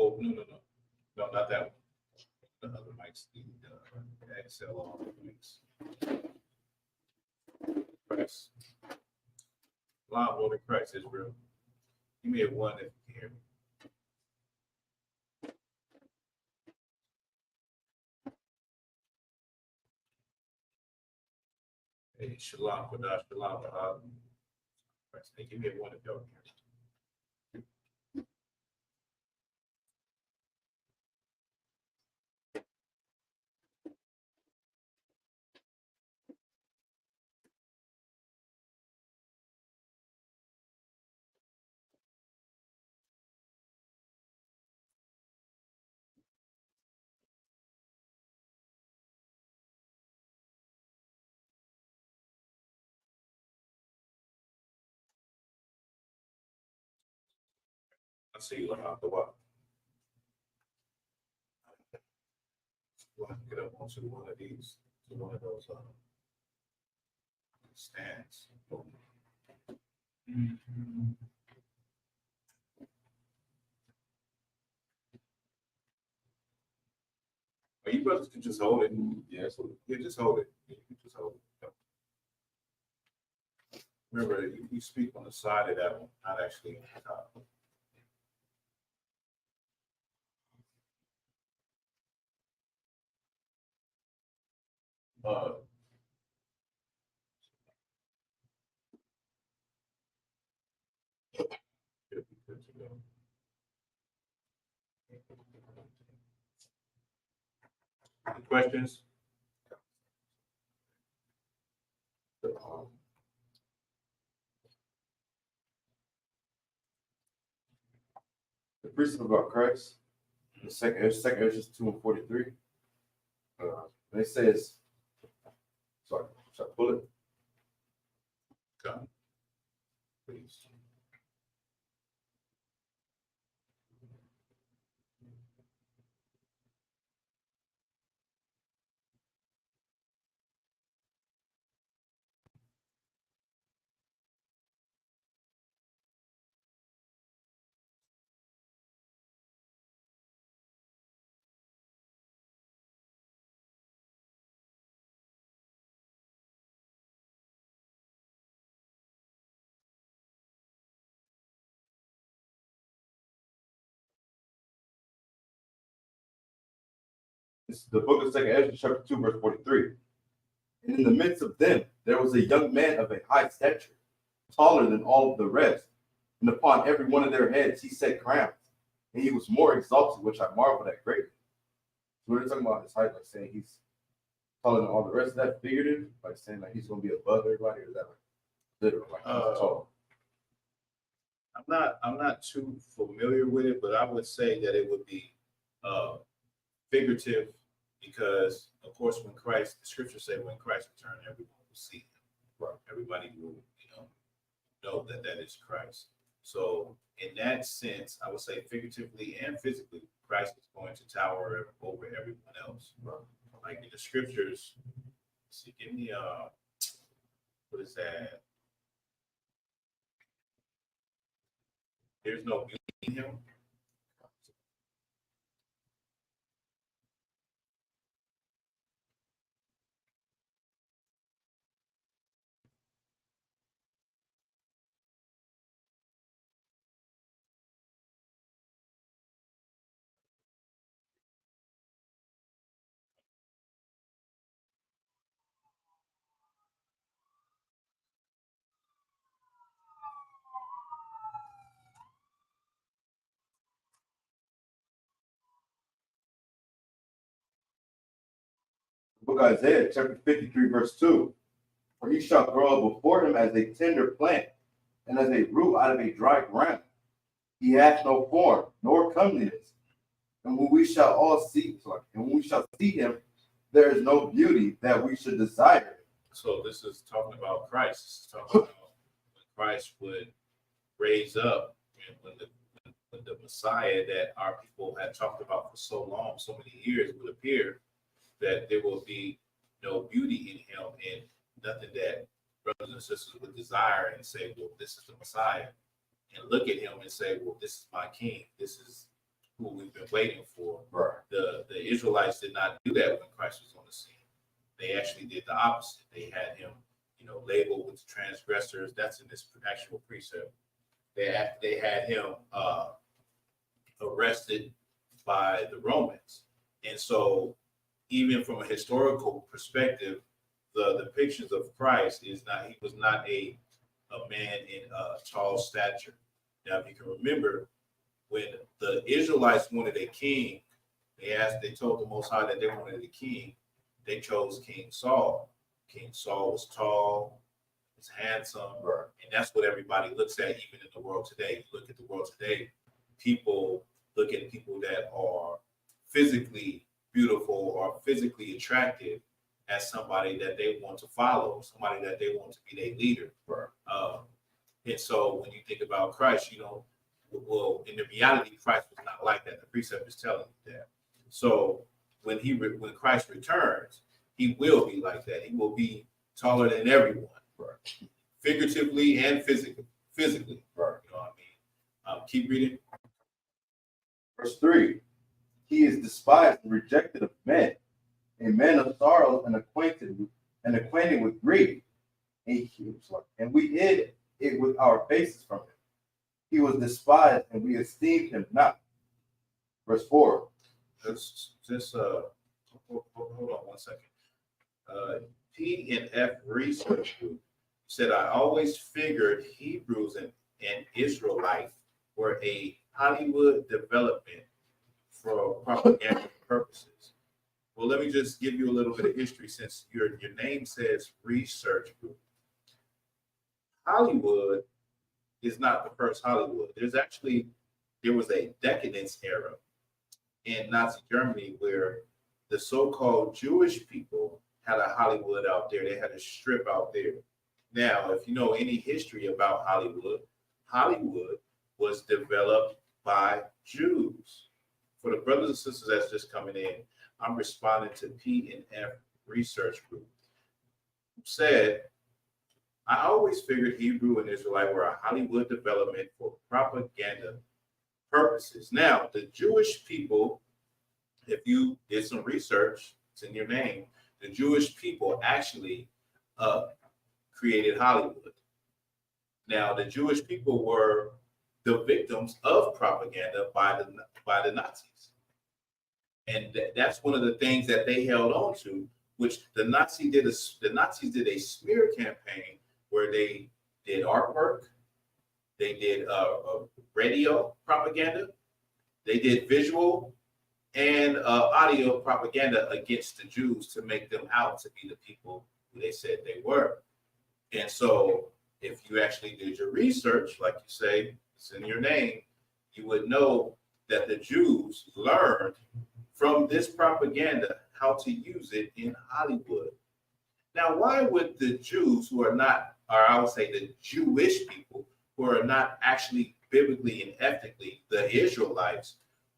Oh, no, not that one. The other mics, the XLR mics. Press. Live Lord Christ, Israel. Give me a one if you can hear me. Hey, Shalom, Kodash, Shalom, hey, give me a one if y'all can hear me. I see you out the what? We'll have to get up onto one of these, to one of those stands. But you brothers can just hold it. Yeah, so just hold it. You can just hold it. Remember, you speak on the side of that one, not actually on the top. Should be good to go. Any questions? The priesthood about Christ, the second Ezra 2:43. And it says, sorry, should I pull it? Come, please. It's the book of second Ezra, chapter 2, verse 43. And in the midst of them, there was a young man of a high stature, taller than all of the rest, and upon every one of their heads he set crowns, and he was more exalted, which I marveled at greatly. So we're talking about his height, like saying he's taller than all the rest. Is that figurative? Like saying like he's going to be above everybody, or is that like literal, like he's tall? I'm not too familiar with it, but I would say that it would be figurative, because of course when Christ, the scriptures say when Christ returns, everyone will see him. Right. Everybody will, know that that is Christ. So in that sense, I would say figuratively and physically, Christ is going to tower over everyone else. Right. Like in the scriptures, see, give me what is that? There's no beauty in him. Book of Isaiah, chapter 53, verse 2. For he shall grow up before him as a tender plant, and as a root out of a dry ground. He hath no form, nor comeliness. And when we shall see him, there is no beauty that we should desire. So this is talking about Christ. This is talking about when Christ would raise up, when the Messiah that our people had talked about for so long, so many years, would appear, that there will be no beauty in him and nothing that brothers and sisters would desire and say, well, this is the Messiah. And look at him and say, well, this is my king. This is who we've been waiting for. Right. The Israelites did not do that when Christ was on the scene. They actually did the opposite. They had him, labeled with the transgressors. That's in this actual precept. They had him arrested by the Romans, and so even from a historical perspective, the pictures of Christ he was not a man in tall stature. Now, if you can remember, when the Israelites wanted a king, they told the Most High that they wanted a king. They chose King Saul. King Saul was tall, was handsome, Right. and that's what everybody looks at, even in the world today. You look at the world today, people look at people that are physically beautiful or physically attractive as somebody that they want to follow, somebody that they want to be their leader. Right. And so when you think about Christ, well, in the reality, Christ was not like that. The precept is telling you that. So when Christ returns, he will be like that. He will be taller than everyone, Right. Figuratively and physically. Right. You know what I mean? Keep reading. Verse 3. He is despised and rejected of men, a man of sorrows and acquainted with grief. And we hid it with our faces from him. He was despised, and we esteemed him not. Verse 4. Hold on 1 second. P&F Research Group said, I always figured Hebrews and Israelite were a Hollywood development for propaganda purposes. Well, let me just give you a little bit of history since your name says Research Group. Hollywood is not the first Hollywood. There was a decadence era in Nazi Germany where the so-called Jewish people had a Hollywood out there. They had a strip out there. Now, if you know any history about Hollywood, Hollywood was developed by Jews. For the brothers and sisters that's just coming in, I'm responding to P&F Research Group, who said, I always figured Hebrew and Israelite were a Hollywood development for propaganda purposes. Now, the Jewish people, if you did some research, it's in your name, the Jewish people actually created Hollywood. Now, the Jewish people were the victims of propaganda by the Nazis. And that's one of the things that they held on to, which the Nazis did a smear campaign where they did artwork, they did radio propaganda, they did visual and audio propaganda against the Jews to make them out to be the people who they said they were. And so if you actually did your research, like you say, it's in your name, you would know that the Jews learned from this propaganda how to use it in Hollywood. Now, why would the Jews who are not, or I would say the Jewish people who are not actually biblically and ethically the Israelites,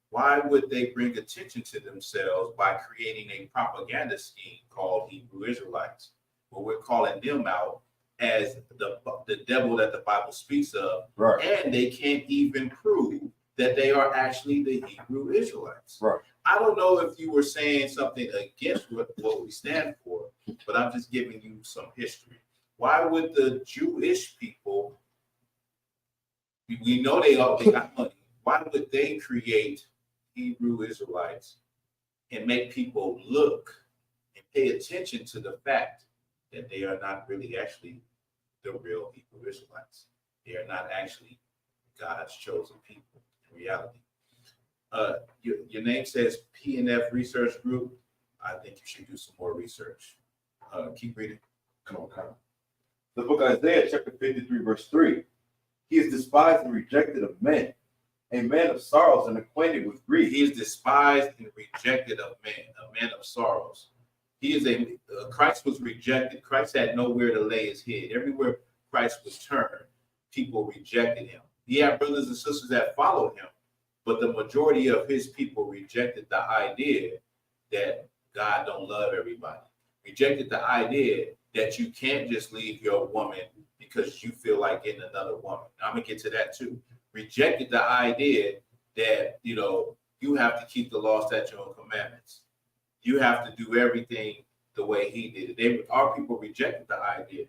why would they bring attention to themselves by creating a propaganda scheme called Hebrew Israelites, where we're calling them out as the devil that the Bible speaks of, right? And they can't even prove that they are actually the Hebrew Israelites. Right. I don't know if you were saying something against what we stand for, but I'm just giving you some history. Why would the Jewish people, we know they got money, why would they create Hebrew Israelites and make people look and pay attention to the fact that they are not really actually the real Hebrew Israelites? They are not actually God's chosen people in reality. Your name says P&F Research Group. I think you should do some more research. Keep reading. Come on. The book of Isaiah, chapter 53, verse 3. He is despised and rejected of men, a man of sorrows and acquainted with grief. He is despised and rejected of men, a man of sorrows. He is Christ was rejected. Christ had nowhere to lay his head. Everywhere Christ was turned, people rejected him. He had brothers and sisters that followed him, but the majority of his people rejected the idea that God don't love everybody. Rejected the idea that you can't just leave your woman because you feel like getting another woman. I'm gonna get to that too. Rejected the idea that You have to keep the law, statutes, and commandments. You have to do everything the way he did it. Our people rejected the idea.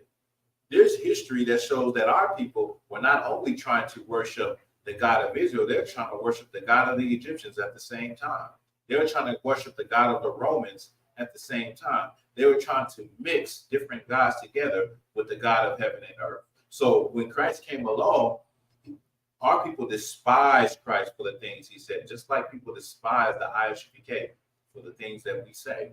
There's history that shows that our people were not only trying to worship the God of Israel, they're trying to worship the God of the Egyptians at the same time. They were trying to worship the God of the Romans at the same time. They were trying to mix different gods together with the God of heaven and earth. So when Christ came along, our people despised Christ for the things he said, just like people despise the I.S.U.P.K for the things that we say.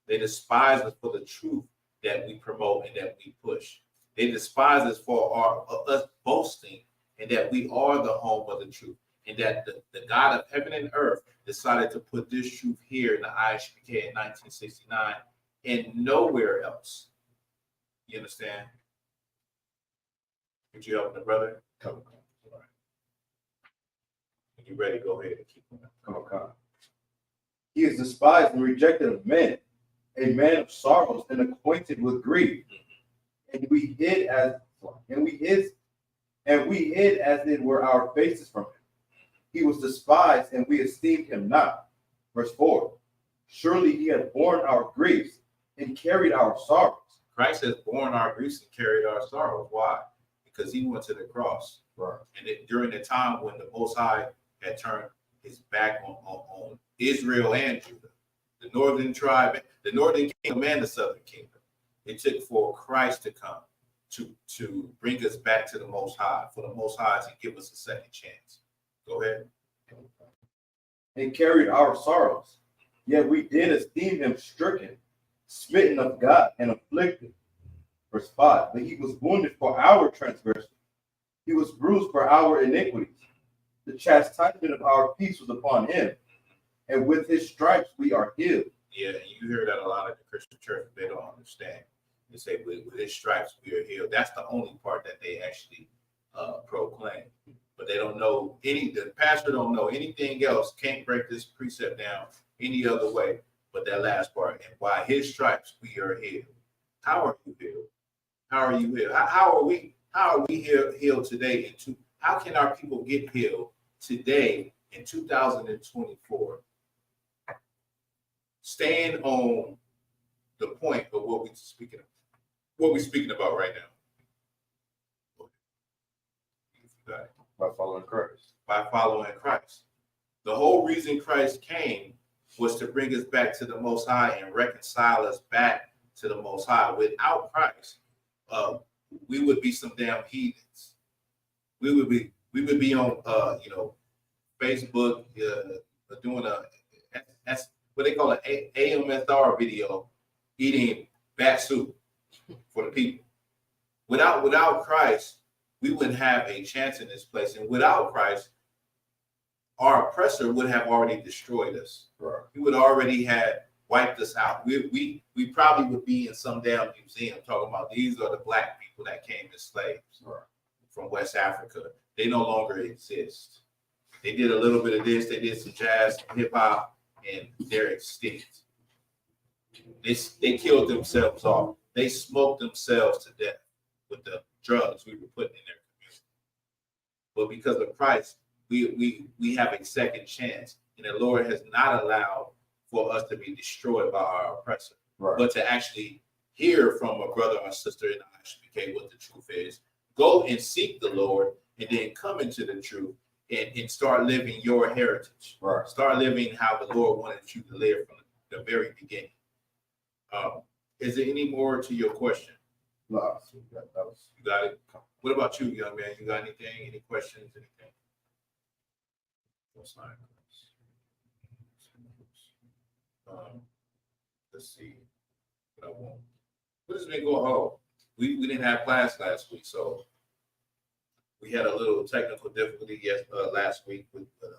They despise us for the truth that we promote and that we push. They despise us for us boasting and that we are the home of the truth, and that the God of heaven and earth decided to put this truth here in the I.S.U.P.K in 1969 and nowhere else. You understand? Could you help the brother? Come on. All right. When you're ready, go ahead and keep going. Come on. He is despised and rejected of men, a man of sorrows and acquainted with grief. And we hid as it were our faces from him. He was despised, and we esteemed him not. Verse 4. Surely he had borne our griefs and carried our sorrows. Christ has borne our griefs and carried our sorrows. Why? Because he went to the cross. Right. And during the time when the Most High had turned his back on Israel and Judah, the northern tribe, the northern kingdom and the southern kingdom, it took for Christ to come to bring us back to the Most High, for the Most High to give us a second chance. Go ahead. And carried our sorrows. Yet we did esteem him stricken, smitten of God, and afflicted. Verse 5. But he was wounded for our transgression. He was bruised for our iniquities. The chastisement of our peace was upon him, and with his stripes we are healed. Yeah, and you hear that a lot of the Christian church, they don't understand. They say, with his stripes we are healed. That's the only part that they actually proclaim. But they don't know the pastor don't know anything else, can't break this precept down any other way but that last part. And by his stripes we are healed. How are you healed? How are you healed? How are we healed today? How can our people get healed today in 2024? Staying on the point of what we're speaking about right now. You got it. By following Christ. By following Christ. The whole reason Christ came was to bring us back to the Most High and reconcile us back to the Most High. Without Christ, we would be some damn heathens. We would be on Facebook doing that's what they call an AMSR video, eating bat soup for the people. Without Christ, we wouldn't have a chance in this place. And without Christ, our oppressor would have already destroyed us. Right. He would already have wiped us out. We probably would be in some damn museum talking about these are the black people that came as slaves from West Africa. They no longer exist. They did a little bit of this. They did some jazz, hip hop, and they're extinct. They killed themselves off. They smoked themselves to death with the drugs we were putting in their community. But because of Christ, we have a second chance, and the Lord has not allowed for us to be destroyed by our oppressor, but to actually hear from a brother or sister in the I.S.U.P.K what the truth is. Go and seek the Lord, and then come into the truth and start living your heritage. Right. Start living how the Lord wanted you to live from the very beginning. Is there any more to your question? No, You got it. What about you, young man? You got anything? Any questions? Anything? What's not? Let's see. What has been going on? We didn't have class last week, so we had a little technical difficulty last week with the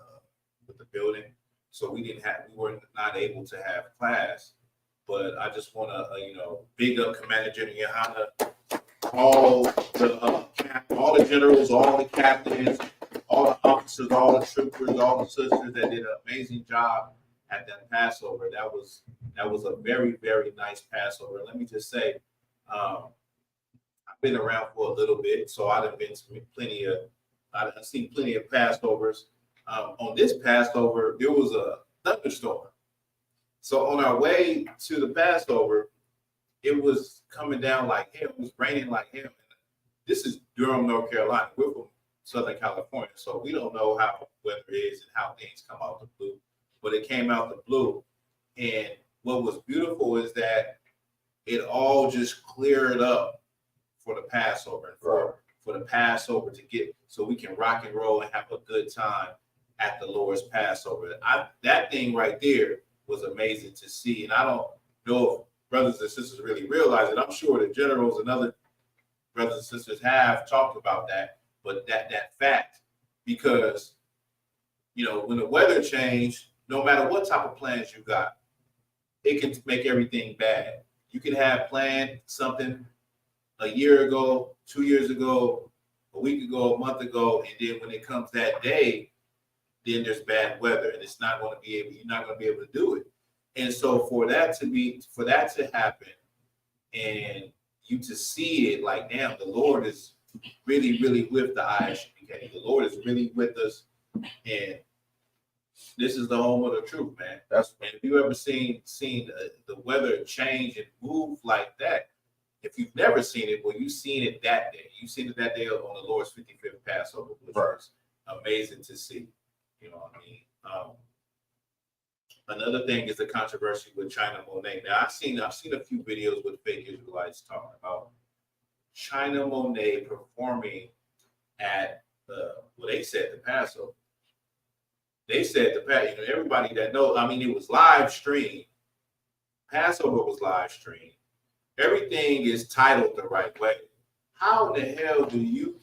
building, so we were not able to have class. But I just want to big up Commander General YAHANNA, all the generals, all the captains, all the officers, all the troopers, all the sisters that did an amazing job at that Passover. That was a very, very nice Passover. Let me just say, I've been around for a little bit, so I've seen plenty of Passovers. On this Passover, there was a thunderstorm. So on our way to the Passover, it was coming down like hell. It was raining like hell. This is Durham, North Carolina. We're from Southern California, so we don't know how weather is and how things come out the blue. But it came out the blue, and what was beautiful is that it all just cleared up for the Passover and for the Passover to get so we can rock and roll and have a good time at the Lord's Passover. That thing right there was amazing to see, and I don't know if brothers and sisters really realize it. I'm sure the generals and other brothers and sisters have talked about that, but that fact, because when the weather changed, no matter what type of plans you got, it can make everything bad. You can have planned something a year ago, 2 years ago, a week ago, a month ago, and then when it comes that day, then there's bad weather, and you're not going to be able to do it. And so for that to happen, and you to see it like, damn, the Lord is really, really with the I.S.U.P.K. The Lord is really with us, and this is the home of the truth, man. And if you ever seen the weather change and move like that, if you've never seen it, well, you've seen it that day. You've seen it that day on the Lord's 55th Passover, which was amazing to see. You know what I mean? Another thing is the controversy with China Monet. Now, I've seen a few videos with fake Israelites talking about China Monet performing at they said the Passover. They said everybody that knows. I mean, it was live streamed. Passover was live streamed. Everything is titled the right way. How in the hell do you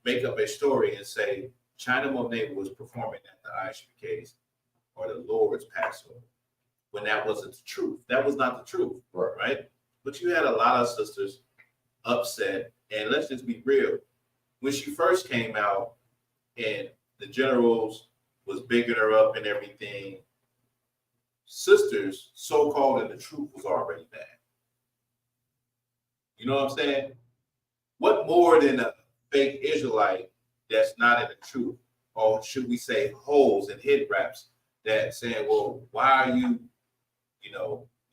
make up a story and say China Monet was performing at the I.S.U.P.K's or the Lord's Passover when that wasn't the truth? That was not the truth, right? But you had a lot of sisters upset, and let's just be real. When she first came out and the generals was bigging her up and everything, sisters, so-called, and the truth was already bad. You know what I'm saying? What more than a fake Israelite that's not in the truth, or should we say holes and head wraps that saying, well, why are you,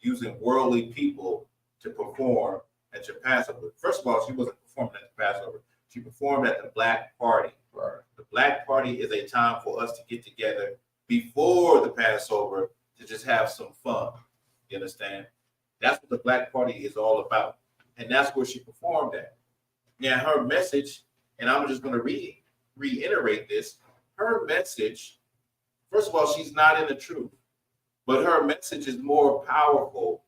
using worldly people to perform at your Passover? First of all, she wasn't performing at the Passover. She performed at the Black Party. Right. The Black Party is a time for us to get together before the Passover to just have some fun. You understand? That's what the Black Party is all about. And that's where she performed at. Now, her message, and I'm just going to reiterate this, her message, first of all, she's not in the truth, but her message is more powerful,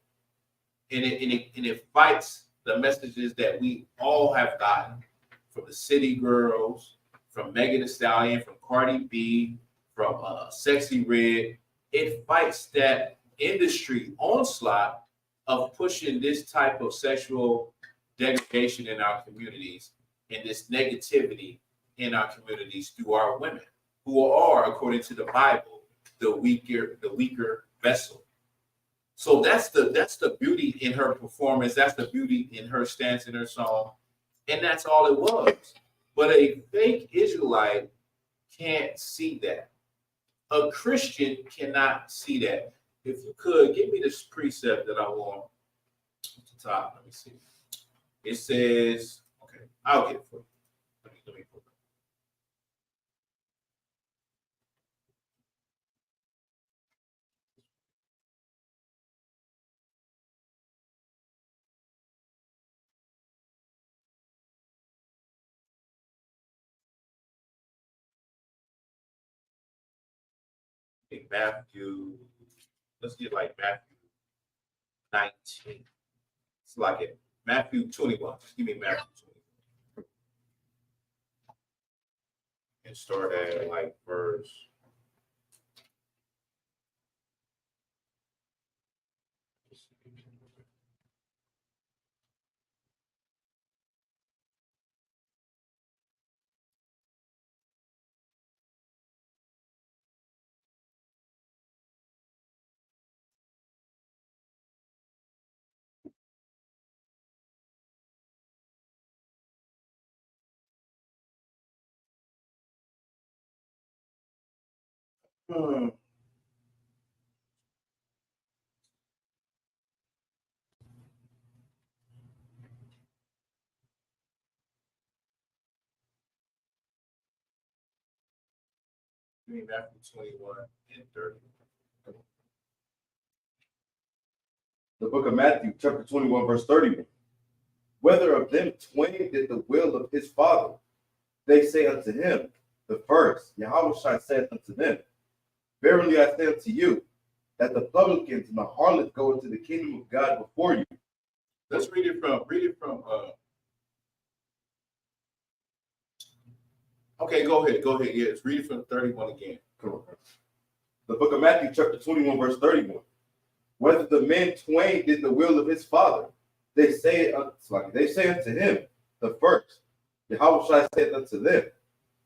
and it fights the messages that we all have gotten from the City Girls, from Megan Thee Stallion, from Cardi B, from Sexy Red. It fights that industry onslaught of pushing this type of sexual degradation in our communities and this negativity in our communities through our women, who are, according to the Bible, the weaker vessel. So that's the beauty in her performance. That's the beauty in her stance in her song, and that's all it was. But a fake Israelite can't see that. A Christian cannot see that. If you could give me this precept that I want at the top. Let me see. It says, okay, I'll get it for you. Let me put it. Matthew, let's get like Matthew 19. It's like it. Matthew 21. Just give me Matthew 21. And start at like verse. Hmm. Read Matthew 21 and 30. The book of Matthew, chapter 21, verse 31. Whether of them twain did the will of his father, they say unto him, the first. Yahushua saith unto them, verily I say unto you, that the publicans and the harlots go into the kingdom of God before you. Let's read it from okay, go ahead. Yes, read it from 31 again. The book of Matthew, chapter 21, verse 31. Whether the men twain did the will of his father, they say unto him, the first. Yahushua saith unto them,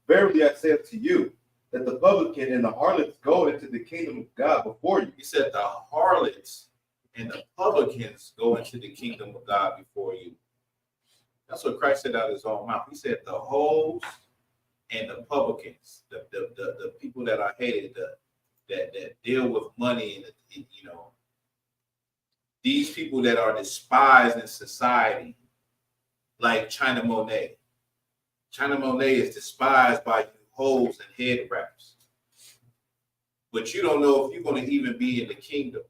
verily I say unto you, that the publican and the harlots go into the kingdom of God before you. He said the harlots and the publicans go into the kingdom of God before you. That's what Christ said out of his own mouth. He said the hoes and the publicans, the people that are hated, that deal with money, and these people that are despised in society, like China Monet. China Monet is despised by you hoes and head wraps. But you don't know if you're going to even be in the kingdom.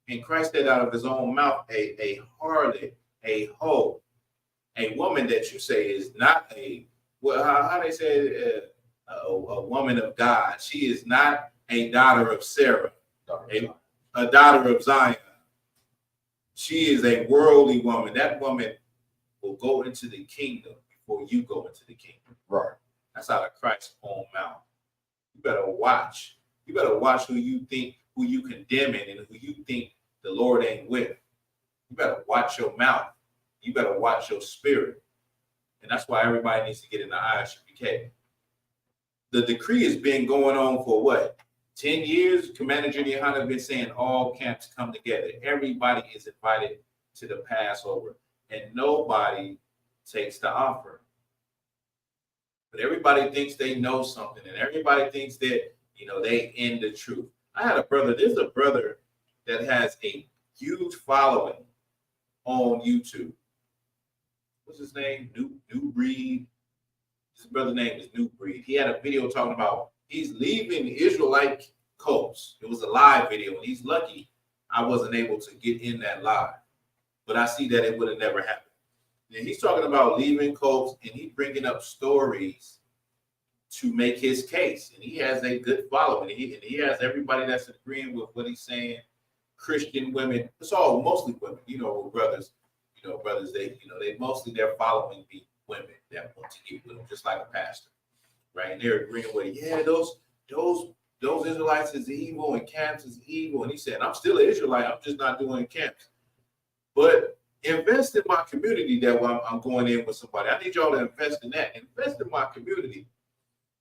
And Christ said out of his own mouth, a harlot, a hoe, a woman that you say is not how they say a woman of God. She is not a daughter of Sarah, a daughter of Zion. She is a worldly woman. That woman will go into the kingdom before you go into the kingdom. Right. That's out of Christ's own mouth. You better watch. You better watch who you condemning, and who you think the Lord ain't with. You better watch your mouth. You better watch your spirit. And that's why everybody needs to get in the I.S.U.P.K. The decree has been going on for what? 10 years? Commander Junior YAHANNA has been saying all camps come together. Everybody is invited to the Passover, and nobody takes the offer. But everybody thinks they know something, and everybody thinks that, they in the truth. There's a brother that has a huge following on YouTube. What's his name? New Breed. His brother's name is New Breed. He had a video talking about he's leaving Israelite cults. It was a live video, and he's lucky I wasn't able to get in that live. But I see that it would have never happened. And he's talking about leaving cults, and he's bringing up stories to make his case. And he has a good following. And he has everybody that's agreeing with what he's saying. Christian women. It's all mostly women. Brothers. Brothers. They mostly their following be women that want to get with them, just like a pastor, right? And they're agreeing with, yeah, those Israelites is evil and camps is evil. And he said, I'm still an Israelite. I'm just not doing camps. But invest in my community that I'm going in with somebody. I need y'all to invest in that. Invest in my community.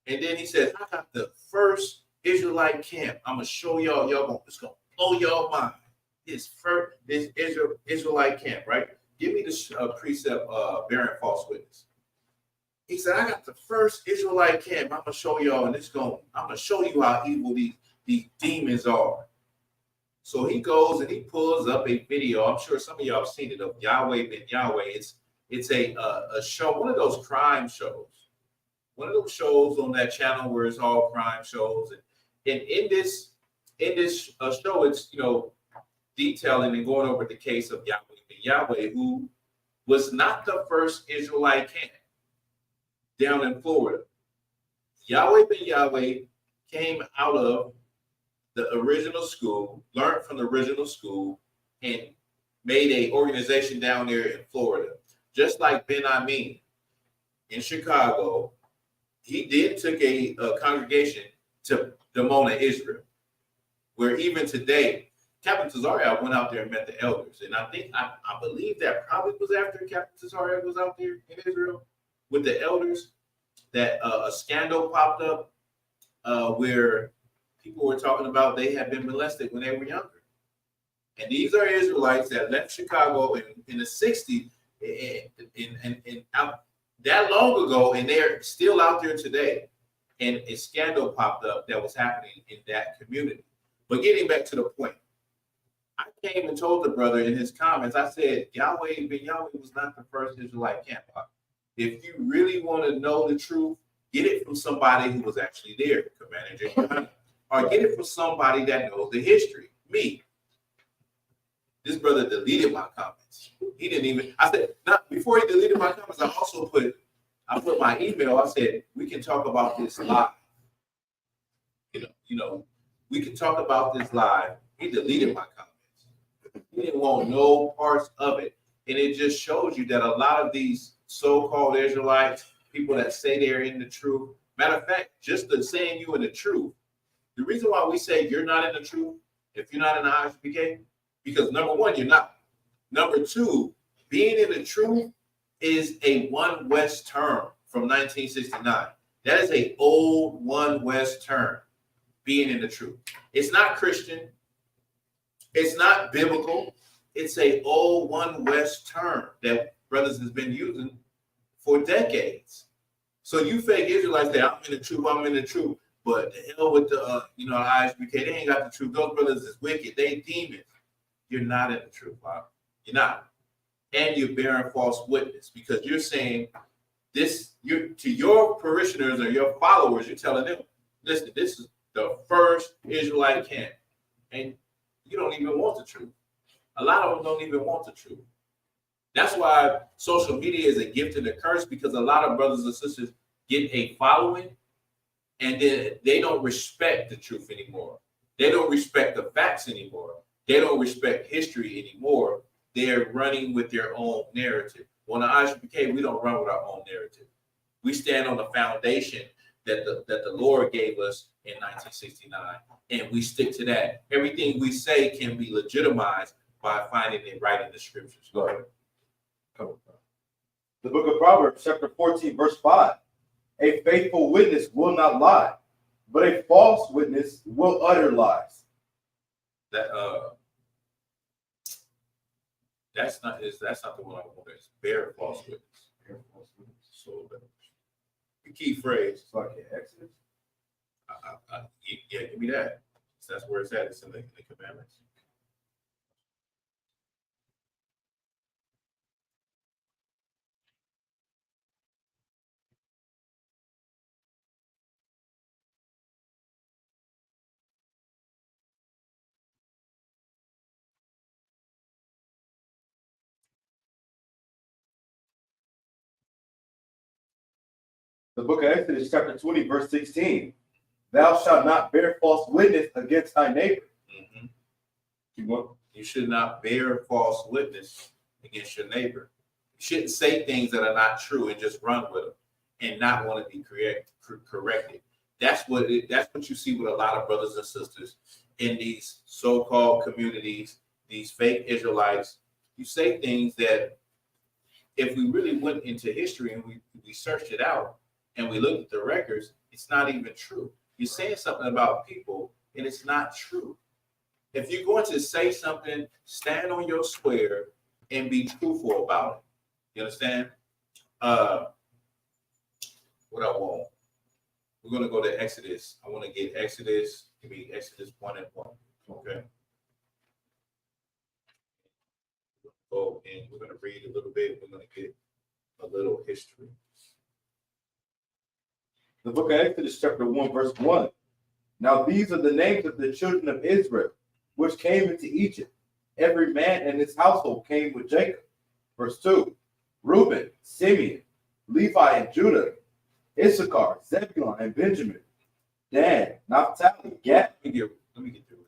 And then he says, I got the first Israelite camp. I'm going to show y'all. It's going to blow y'all mind. This Israelite camp, right? Give me the precept bearing false witness. He said, I got the first Israelite camp. I'm going to show y'all, and I'm going to show you how evil these demons are. So he goes and he pulls up a video. I'm sure some of y'all have seen it, of Yahweh ben Yahweh. It's a show, one of those crime shows. One of those shows on that channel where it's all crime shows. And in this show, it's, detailing and going over the case of Yahweh ben Yahweh, who was not the first Israelite camp down in Florida. Yahweh ben Yahweh came out of the original school, learned from the original school, and made an organization down there in Florida. Just like Ben Amin in Chicago, he did took a congregation to Dimona, Israel, where even today, Captain Tazariak went out there and met the elders. And I believe that probably was after Captain Tazariak was out there in Israel with the elders, that a scandal popped up where people were talking about they had been molested when they were younger. And these are Israelites that left Chicago in the 60s and out that long ago, and they're still out there today. and a scandal popped up that was happening in that community. But getting back to the point, I came and told the brother in his comments, I said, Yahweh Ben Yahweh was not the first Israelite camp. If you really want to know the truth, get it from somebody who was actually there, Commander Yohanna, or get it from somebody that knows the history. Me. This brother deleted my comments. He didn't even, I said, not before he deleted my comments, I also put my email. I said, we can talk about this live. We can talk about this live. He deleted my comments. He didn't want no parts of it. And it just shows you that a lot of these so-called Israelites, people that say they're in the truth, matter of fact, just the saying you in the truth, the reason why we say you're not in the truth, if you're not in the I.S.U.P.K, because number one, you're not. Number two, being in the truth is a One West term from 1969. That is a old One West term, being in the truth. It's not Christian. It's not biblical. It's a old One West term that brothers has been using for decades. So you fake Israelites say, I'm in the truth, I'm in the truth. But the hell with the, I.S.U.P.K, they ain't got the truth. Those brothers is wicked. They demons. You're not in the truth, Bob. You're not. And you're bearing false witness because you're saying this, to your parishioners or your followers, you're telling them, listen, this is the first Israelite camp. And you don't even want the truth. A lot of them don't even want the truth. That's why social media is a gift and a curse, because a lot of brothers and sisters get a following and then they don't respect the truth anymore. They don't respect the facts anymore. They don't respect history anymore. They're running with their own narrative. On the I.S.U.P.K, we don't run with our own narrative. We stand on the foundation that the Lord gave us in 1969, and we stick to that. Everything we say can be legitimized by finding it right in the scriptures. Go ahead. The book of Proverbs, chapter 14, verse 5. A faithful witness will not lie, but a false witness will utter lies. That's not the one I want. It's bear false witness. So the key phrase. It's like Exodus. Yeah, give me that. So that's where it's at. It's in the commandments. The book of Exodus, chapter 20, verse 16. Thou shalt not bear false witness against thy neighbor. Mm-hmm. Keep going. You should not bear false witness against your neighbor. You shouldn't say things that are not true and just run with them and not want to be corrected. That's what you see with a lot of brothers and sisters in these so-called communities, these fake Israelites. You say things that if we really went into history and we searched it out and we looked at the records, it's not even true. You're saying something about people and it's not true. If you're going to say something, stand on your square and be truthful about it. You understand? What I want. We're going to go to Exodus. I want to get Exodus. Give me Exodus 1 and 1. Okay. Oh, and we're going to read a little bit. We're going to get a little history. The book of Exodus, chapter 1, verse 1. Now these are the names of the children of Israel, which came into Egypt. Every man and his household came with Jacob. Verse 2. Reuben, Simeon, Levi, and Judah, Issachar, Zebulun, and Benjamin, Dan, Naphtali, Gad. Let me get through it.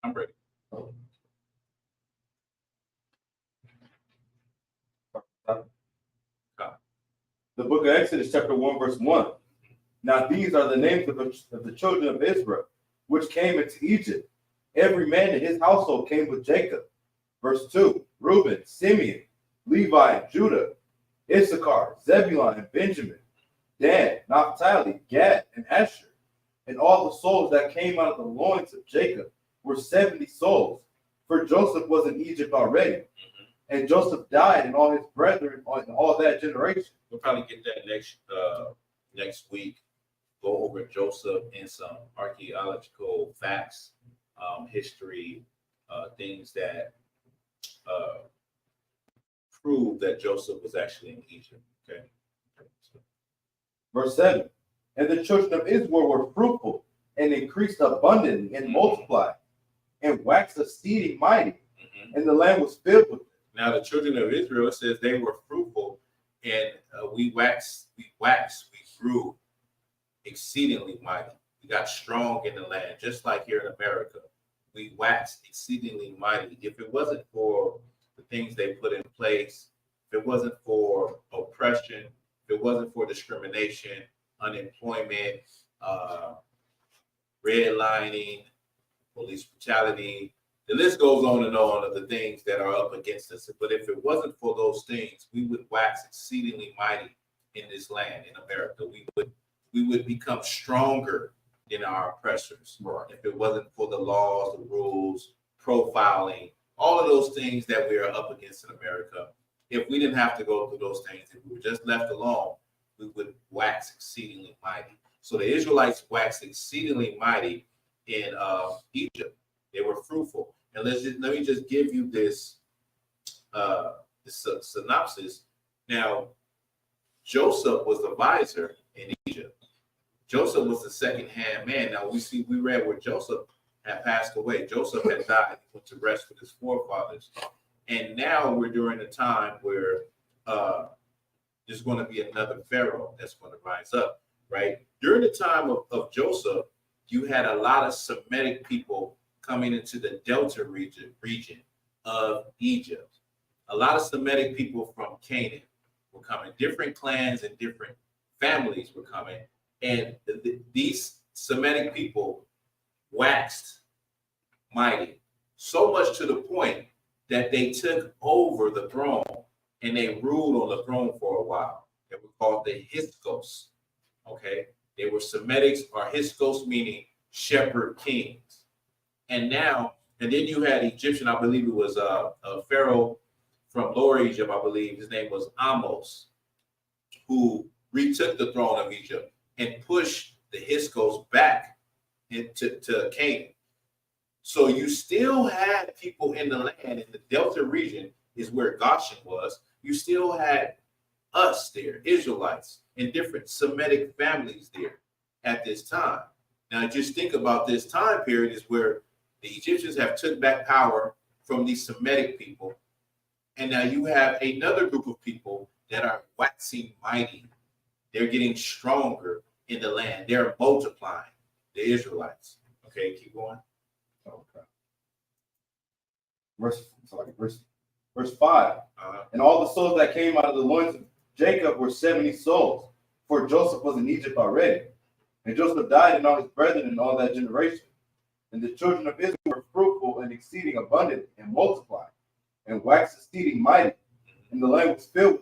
I'm ready. The book of Exodus, chapter 1, verse 1. Now these are the names of the children of Israel, which came into Egypt. Every man in his household came with Jacob. Verse 2. Reuben, Simeon, Levi and Judah, Issachar, Zebulun and Benjamin, Dan, Naphtali, Gad, and Asher. And all the souls that came out of the loins of Jacob were 70 souls, for Joseph was in Egypt already. And Joseph died, and all his brethren in all that generation. We'll probably get that next week. Go over Joseph and some archaeological facts, history, things that prove that Joseph was actually in Egypt. Okay. Verse 7. And the children of Israel were fruitful and increased abundantly and multiplied and waxed exceeding mighty, and the land was filled with them. Now the children of Israel, it says they were fruitful and we grew exceedingly mighty. We got strong in the land, just like here in America. We waxed exceedingly mighty. If it wasn't for the things they put in place, if it wasn't for oppression, if it wasn't for discrimination, unemployment, redlining, police brutality, the list goes on and on of the things that are up against us. But if it wasn't for those things, we would wax exceedingly mighty in this land, in America. We would become stronger than our oppressors. Right. If it wasn't for the laws, the rules, profiling, all of those things that we are up against in America, if we didn't have to go through those things, if we were just left alone, we would wax exceedingly mighty. So the Israelites waxed exceedingly mighty in Egypt. They were fruitful. And let me just give you this synopsis. Now, Joseph was the vizier in Egypt. Joseph was the second-hand man. Now we read where Joseph had passed away. Joseph had died, went to rest with his forefathers. And now we're during a time where there's going to be another Pharaoh that's going to rise up, right? During the time of Joseph, you had a lot of Semitic people coming into the Delta region of Egypt. A lot of Semitic people from Canaan were coming. Different clans and different families were coming. And these Semitic people waxed mighty, so much to the point that they took over the throne and they ruled on the throne for a while. They were called the Hyksos. Okay, they were Semitics, or Hyksos meaning shepherd kings. And then you had Egyptian, I believe it was a pharaoh from Lower Egypt, I believe his name was Amos, who retook the throne of Egypt and pushed the Hyksos back to Canaan. So you still had people in the land, in the Delta region is where Goshen was. You still had us there, Israelites, and different Semitic families there at this time. Now, just think about this time period is where the Egyptians have took back power from these Semitic people. And now you have another group of people that are waxing mighty. They're getting stronger in the land. They're multiplying, the Israelites. Okay, keep going. Okay. Verse 5. And all the souls that came out of the loins of Jacob were 70 souls, for Joseph was in Egypt already. And Joseph died, and all his brethren in all that generation. And the children of Israel were fruitful and exceeding abundant and multiplied, and waxed exceeding mighty, and the land was filled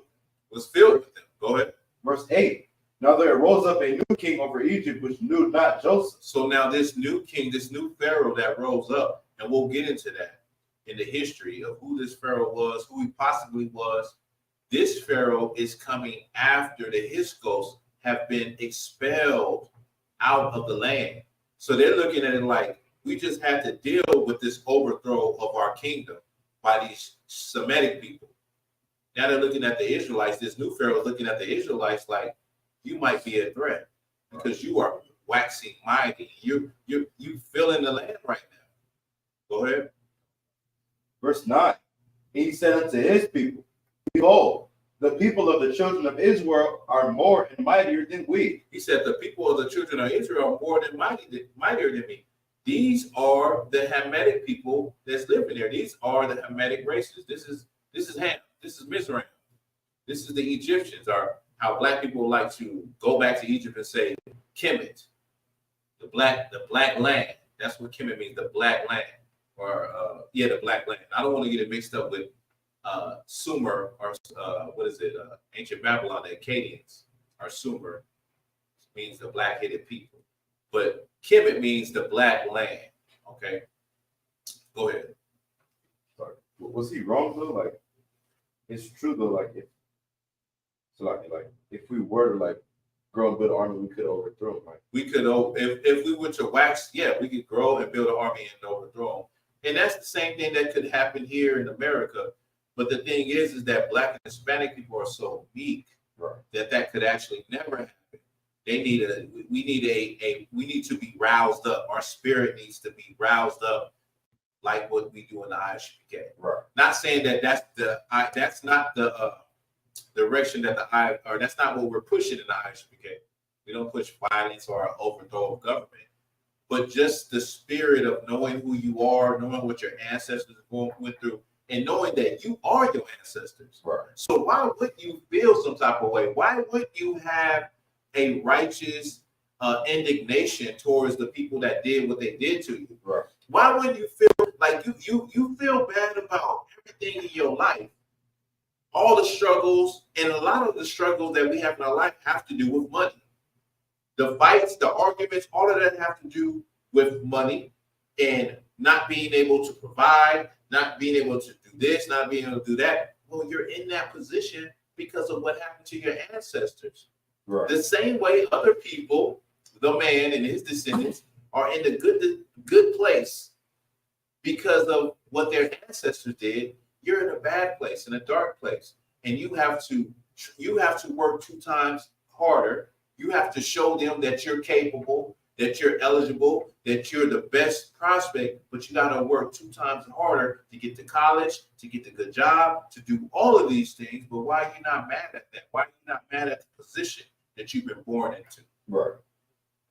with them. Go ahead. Verse 8. Now there arose up a new king over Egypt, which knew not Joseph. So now this new king, this new Pharaoh that rose up, and we'll get into that in the history of who this Pharaoh was, who he possibly was. This Pharaoh is coming after the Hyksos have been expelled out of the land. So they're looking at it like, we just had to deal with this overthrow of our kingdom by these Semitic people. Now they're looking at the Israelites. This new Pharaoh is looking at the Israelites like, you might be a threat because you are waxing mighty. You filling the land right now. Go ahead. Verse 9. He said unto his people, behold, the people of the children of Israel are more and mightier than we. He said, the people of the children of Israel are more than mightier than me. These are the Hamitic people that's living there. These are the Hamitic races. This is Ham. This is Mizraim. This is the Egyptians, or how black people like to go back to Egypt and say Kemet, the black land. That's what Kemet means, the black land, or the black land. I don't want to get it mixed up with Sumer, or what is it? Ancient Babylon, the Akkadians, or Sumer, means the black-headed people. But Kemet means the black land. Okay, go ahead. Sorry. Was he wrong though? Like, it's true though. Like, if we were to like grow and build an army, we could overthrow him. Right? We could, if we were to wax, yeah, we could grow and build an army and overthrow them. And that's the same thing that could happen here in America. But the thing is that Black and Hispanic people are so weak, right, that could actually never happen. We need to be roused up. Our spirit needs to be roused up, like what we do in the I.S.U.P.K. Right. Not saying that that's not the direction that that's not what we're pushing in the I.S.U.P.K. We don't push violence or overthrow of government, but just the spirit of knowing who you are, knowing what your ancestors went through, and knowing that you are your ancestors. Right. So why would you feel some type of way? Why would you have a righteous indignation towards the people that did what they did to you? Right. Why would you feel like you feel bad about everything in your life? All the struggles, and a lot of the struggles that we have in our life have to do with money. The fights, the arguments, all of that have to do with money and not being able to provide, not being able to do this, not being able to do that. Well, you're in that position because of what happened to your ancestors. Right. The same way other people, the man and his descendants, are in the good place because of what their ancestors did. You're in a bad place, in a dark place, and you have to work 2 times harder. You have to show them that you're capable, that you're eligible, that you're the best prospect, but you got to work 2 times harder to get to college, to get the good job, to do all of these things. But why are you not mad at that? Why are you not mad at the position that you've been born into? Right.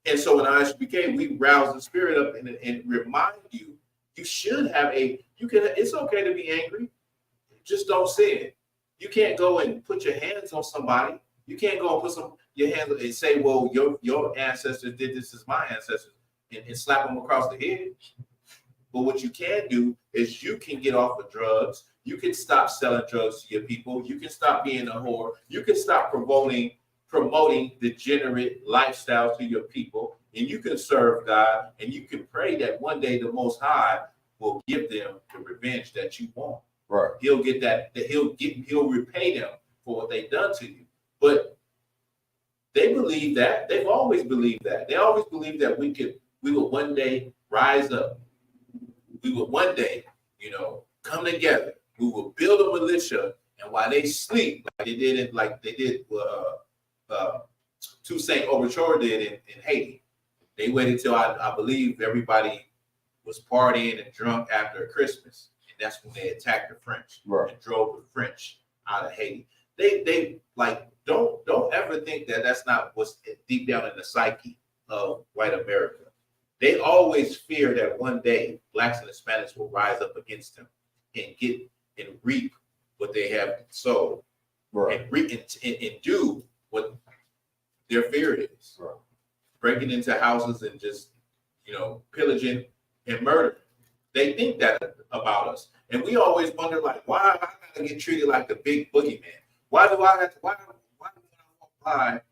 And so in I.S.U.P.K, we rouse the spirit up and remind you, you should have it's okay to be angry. Just don't say it. You can't go and put your hands on somebody. You can't go and put your hands and say, well, your ancestors did this as my ancestors, and slap them across the head. But what you can do is you can get off of drugs. You can stop selling drugs to your people. You can stop being a whore. You can stop promoting degenerate lifestyles to your people. And you can serve God, and you can pray that one day the Most High will give them the revenge that you want. Right. He'll get that he'll repay them for what they've done to you. But they believe that. They've always believed that. They always believed that we would one day rise up. We would one day, come together. We will build a militia, and while they sleep, like they did Toussaint Overture did in Haiti. They waited till I believe everybody was partying and drunk after Christmas. That's when they attacked the French, right, and drove the French out of Haiti. They like don't ever think that that's not what's deep down in the psyche of white America. They always fear that one day Blacks and Hispanics will rise up against them and get and reap what they have sown, right, and do what their fear is, right, breaking into houses and just pillaging and murdering. They think that about us. And we always wonder, like, why I gotta get treated like the big boogeyman? Why do I have to, why when I walk by,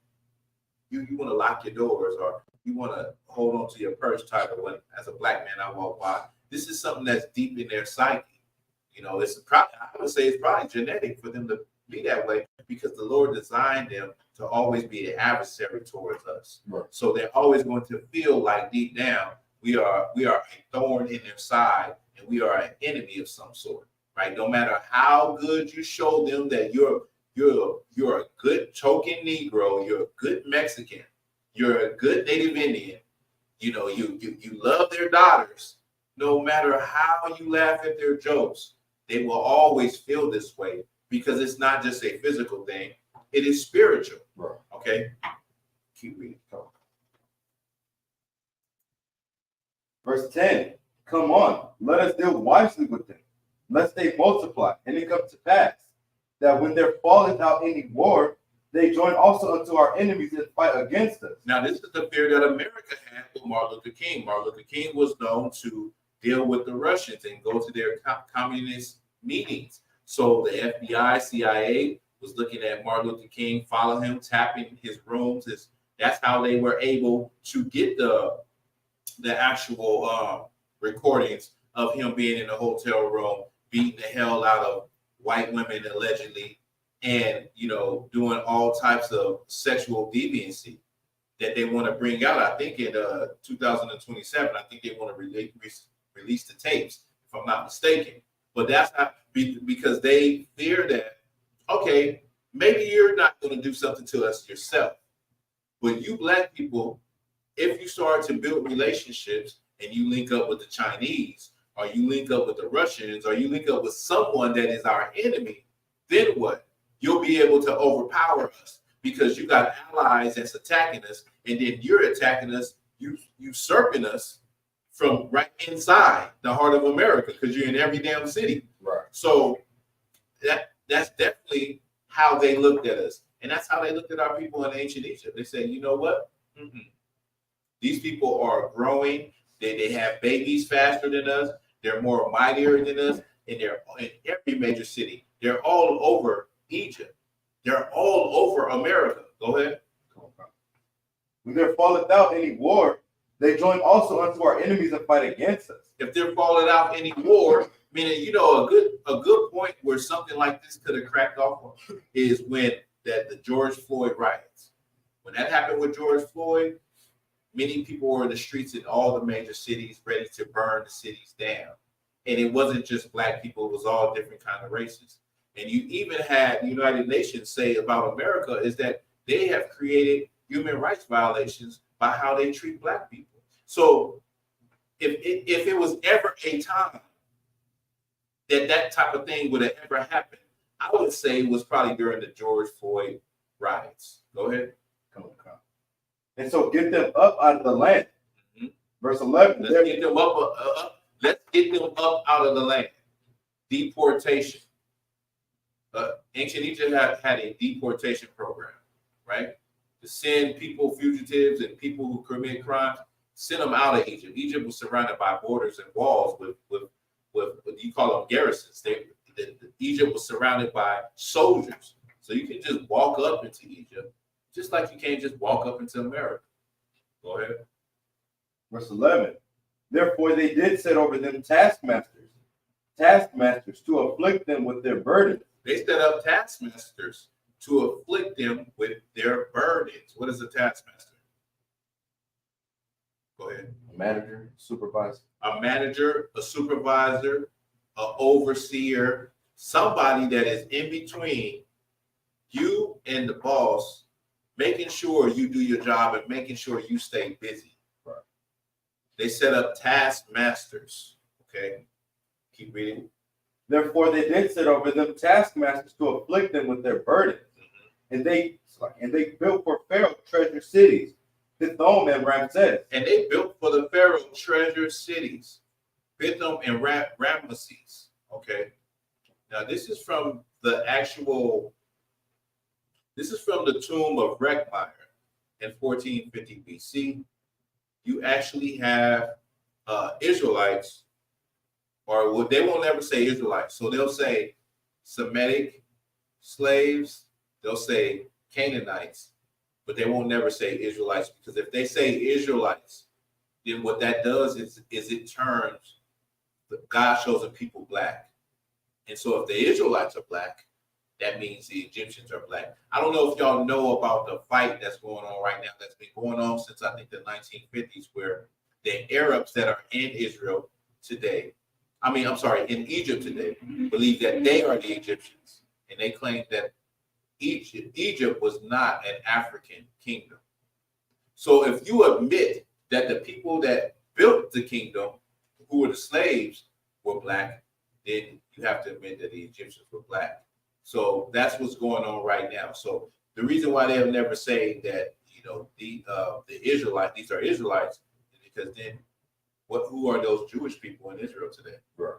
you want to lock your doors, or you want to hold on to your purse tighter when, as a Black man, I walk by? This is something that's deep in their psyche. It's probably, I would say it's probably genetic for them to be that way, because the Lord designed them to always be an adversary towards us. Right. So they're always going to feel like deep down, we are a thorn in their side, and we are an enemy of some sort, right? No matter how good you show them that you're a good token Negro, you're a good Mexican, you're a good Native Indian, you love their daughters. No matter how you laugh at their jokes, they will always feel this way, because it's not just a physical thing; it is spiritual. Right. Okay, keep reading. Verse 10, come on, let us deal wisely with them, lest they multiply, and it come to pass, that when there falleth out any war, they join also unto our enemies and fight against us. Now, this is the fear that America had with Martin Luther King. Martin Luther King was known to deal with the Russians and go to their communist meetings. So the FBI, CIA was looking at Martin Luther King, follow him, tapping his rooms. That's how they were able to get the actual recordings of him being in a hotel room, beating the hell out of white women allegedly, and doing all types of sexual deviancy that they want to bring out. I think in 2027, I think they want to release the tapes, if I'm not mistaken. But that's not because they fear that, okay, maybe you're not going to do something to us yourself, but you black people, if you start to build relationships and you link up with the Chinese, or you link up with the Russians, or you link up with someone that is our enemy, then what? You'll be able to overpower us because you got allies that's attacking us, and then you're attacking us, usurping us from right inside the heart of America because you're in every damn city. Right. So that's definitely how they looked at us. And that's how they looked at our people in ancient Egypt. They said, you know what? These people are growing. They have babies faster than us. They're more mightier than us. And they're in every major city. They're all over Egypt. They're all over America. Go ahead. When there falleth out any war, they join also unto our enemies and fight against us. If there falling out any war, meaning a good point where something like this could have cracked off is when the George Floyd riots. When that happened with George Floyd, many people were in the streets in all the major cities ready to burn the cities down. And it wasn't just black people, it was all different kind of races. And you even had the United Nations say about America is that they have created human rights violations by how they treat black people. So if it was ever a time that type of thing would have ever happened, I would say it was probably during the George Floyd riots. Go ahead. Come. And so get them up out of the land. Verse 11. Let's get them up. Let's get them up out of the land. Deportation. Ancient Egypt had a deportation program, right? To send people, fugitives, and people who commit crimes, send them out of Egypt. Egypt was surrounded by borders and walls with what you call them garrisons. Egypt was surrounded by soldiers. So you can just walk up into Egypt, just like you can't just walk up into America. Go ahead. Verse 11. Therefore they did set over them taskmasters to afflict them with their burdens. They set up taskmasters to afflict them with their burdens. What is a taskmaster? Go ahead. A manager, supervisor. A manager, a supervisor, an overseer, somebody that is in between you and the boss, making sure you do your job and making sure you stay busy. Right. They set up taskmasters. Okay. Keep reading. Therefore they did set over them taskmasters to afflict them with their burdens. And they built for Pharaoh treasure cities, Pithom and Ramses. And they built for the Pharaoh treasure cities, Pithom and Ramesses. Okay. Now this is from the tomb of Reckmeyer in 1450 BC. You actually have Israelites, or they won't ever say Israelites. So they'll say Semitic slaves, they'll say Canaanites, but they won't never say Israelites, because if they say Israelites, then what that does is it turns God's chosen people black. And so if the Israelites are black, that means the Egyptians are black. I don't know if y'all know about the fight that's going on right now, that's been going on since I think the 1950s, where the Arabs that are in Israel today, in Egypt today, believe that they are the Egyptians. And they claim that Egypt was not an African kingdom. So if you admit that the people that built the kingdom, who were the slaves, were black, then you have to admit that the Egyptians were black. So that's what's going on right now. So the reason why they have never say that, the Israelites, these are Israelites, is because then who are those Jewish people in Israel today? Right.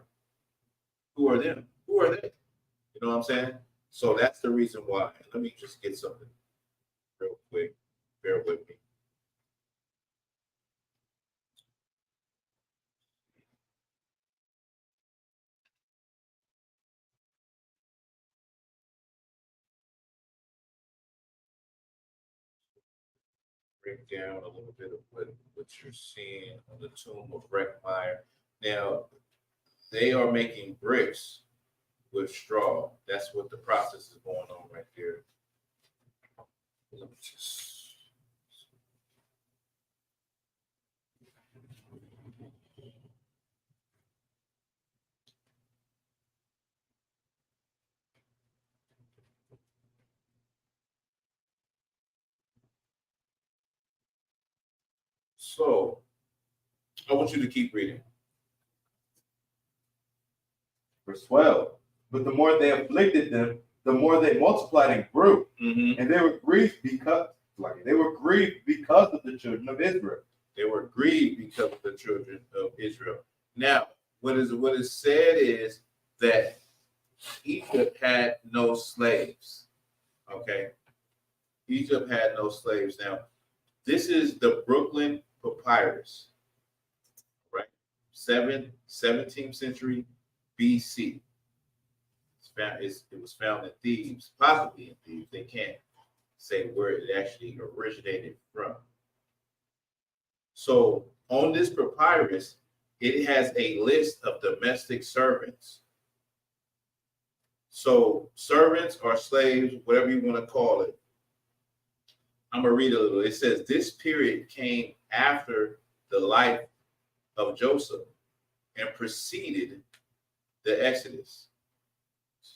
Who are them? Who are they? You know what I'm saying? So that's the reason why. Let me just get something real quick. Bear with me. break down a little bit of what you're seeing on the tomb of Reckmeyer. Now, they are making bricks with straw. That's what the process is going on right there. Let me just. So, I want you to keep reading. Verse 12. But the more they afflicted them, the more they multiplied and grew. Mm-hmm. And they were grieved because of the children of Israel. They were grieved because of the children of Israel. Now, what is said is that Egypt had no slaves. Okay, Egypt had no slaves. Now, this is the Brooklyn Papyrus, right? 17th century BC. It was found in Thebes, possibly in Thebes. They can't say where it actually originated from. So on this papyrus, it has a list of domestic servants. So servants or slaves, whatever you want to call it. I'm going to read a little. It says, this period came after the life of Joseph and preceded the Exodus,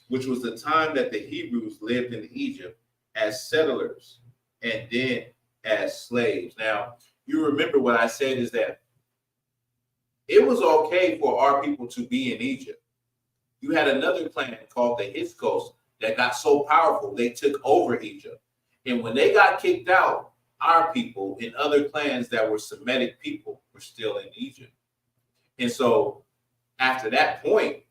which was the time that the Hebrews lived in Egypt as settlers and then as slaves. Now, you remember what I said is that it was okay for our people to be in Egypt. You had another clan called the I.S.U.P.K that got so powerful, they took over Egypt. And when they got kicked out, our people and other clans that were Semitic people were still in Egypt. And so after that point,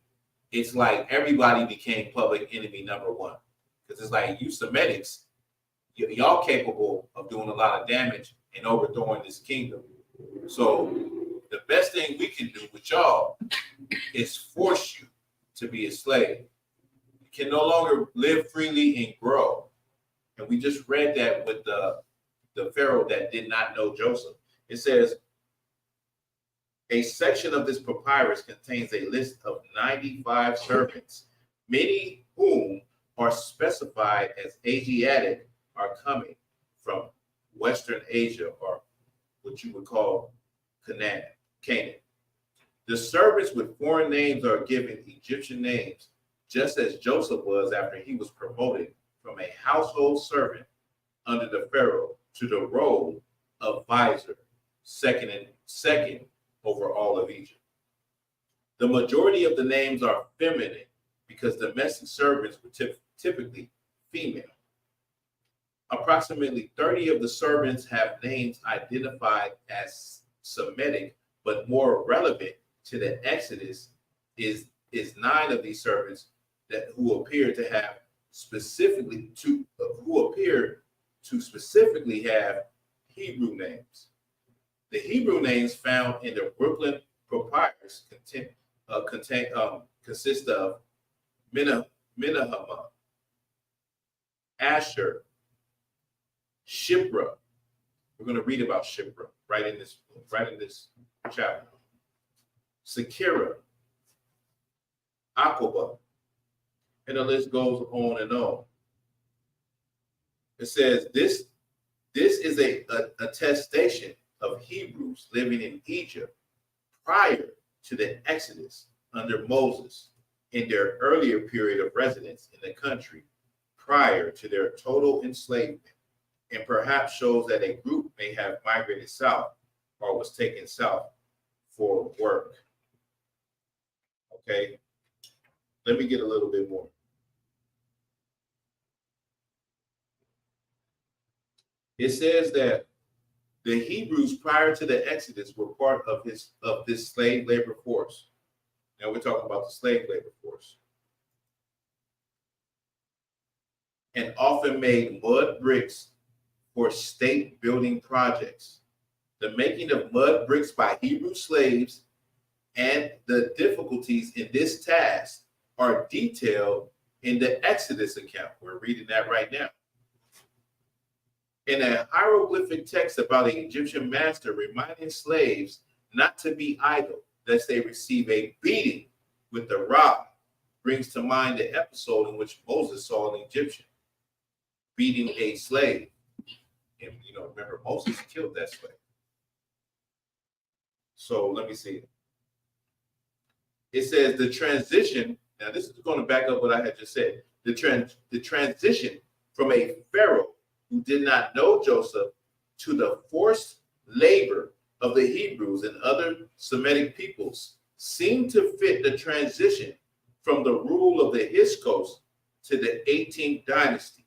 it's like everybody became public enemy number one. Because it's like, you Semitics, y'all capable of doing a lot of damage and overthrowing this kingdom. So the best thing we can do with y'all is force you to be a slave. You can no longer live freely and grow. And we just read that with the Pharaoh that did not know Joseph. It says, a section of this papyrus contains a list of 95 servants, many whom are specified as Asiatic, are coming from Western Asia, or what you would call Canaan. The servants with foreign names are given Egyptian names, just as Joseph was after he was promoted from a household servant under the Pharaoh to the role of vizier, second over all of Egypt. The majority of the names are feminine because domestic servants were typically female. Approximately 30 of the servants have names identified as Semitic, but more relevant to the Exodus is 9 of these servants who appear to specifically have Hebrew names. The Hebrew names found in the Brooklyn Papyrus consist of Menahema, Asher, Shipra. We're going to read about Shipra right in this chapter. Sekira, Aqaba, and the list goes on and on. It says this is a attestation of Hebrews living in Egypt prior to the Exodus under Moses in their earlier period of residence in the country prior to their total enslavement, and perhaps shows that a group may have migrated south or was taken south for work. Okay, let me get a little bit more. It says that the Hebrews prior to the Exodus were part of this slave labor force. Now we're talking about the slave labor force. And often made mud bricks for state building projects. The making of mud bricks by Hebrew slaves and the difficulties in this task are detailed in the Exodus account. We're reading that right now. in a hieroglyphic text about an Egyptian master reminding slaves not to be idle, lest they receive a beating with the rod, brings to mind the episode in which Moses saw an Egyptian beating a slave. And, remember, Moses killed that slave. So let me see. It says the transition. Now, this is going to back up what I had just said. The transition from a Pharaoh who did not know Joseph to the forced labor of the Hebrews and other Semitic peoples seemed to fit the transition from the rule of the I.S.U.P.K to the 18th dynasty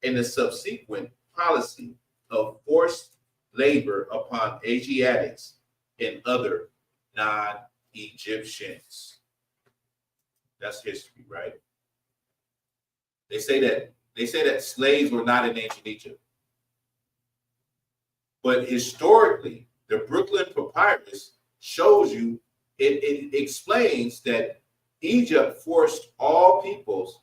and the subsequent policy of forced labor upon Asiatics and other non-Egyptians. That's history, right? They say that slaves were not in ancient Egypt. But historically, the Brooklyn Papyrus shows you, it explains that Egypt forced all peoples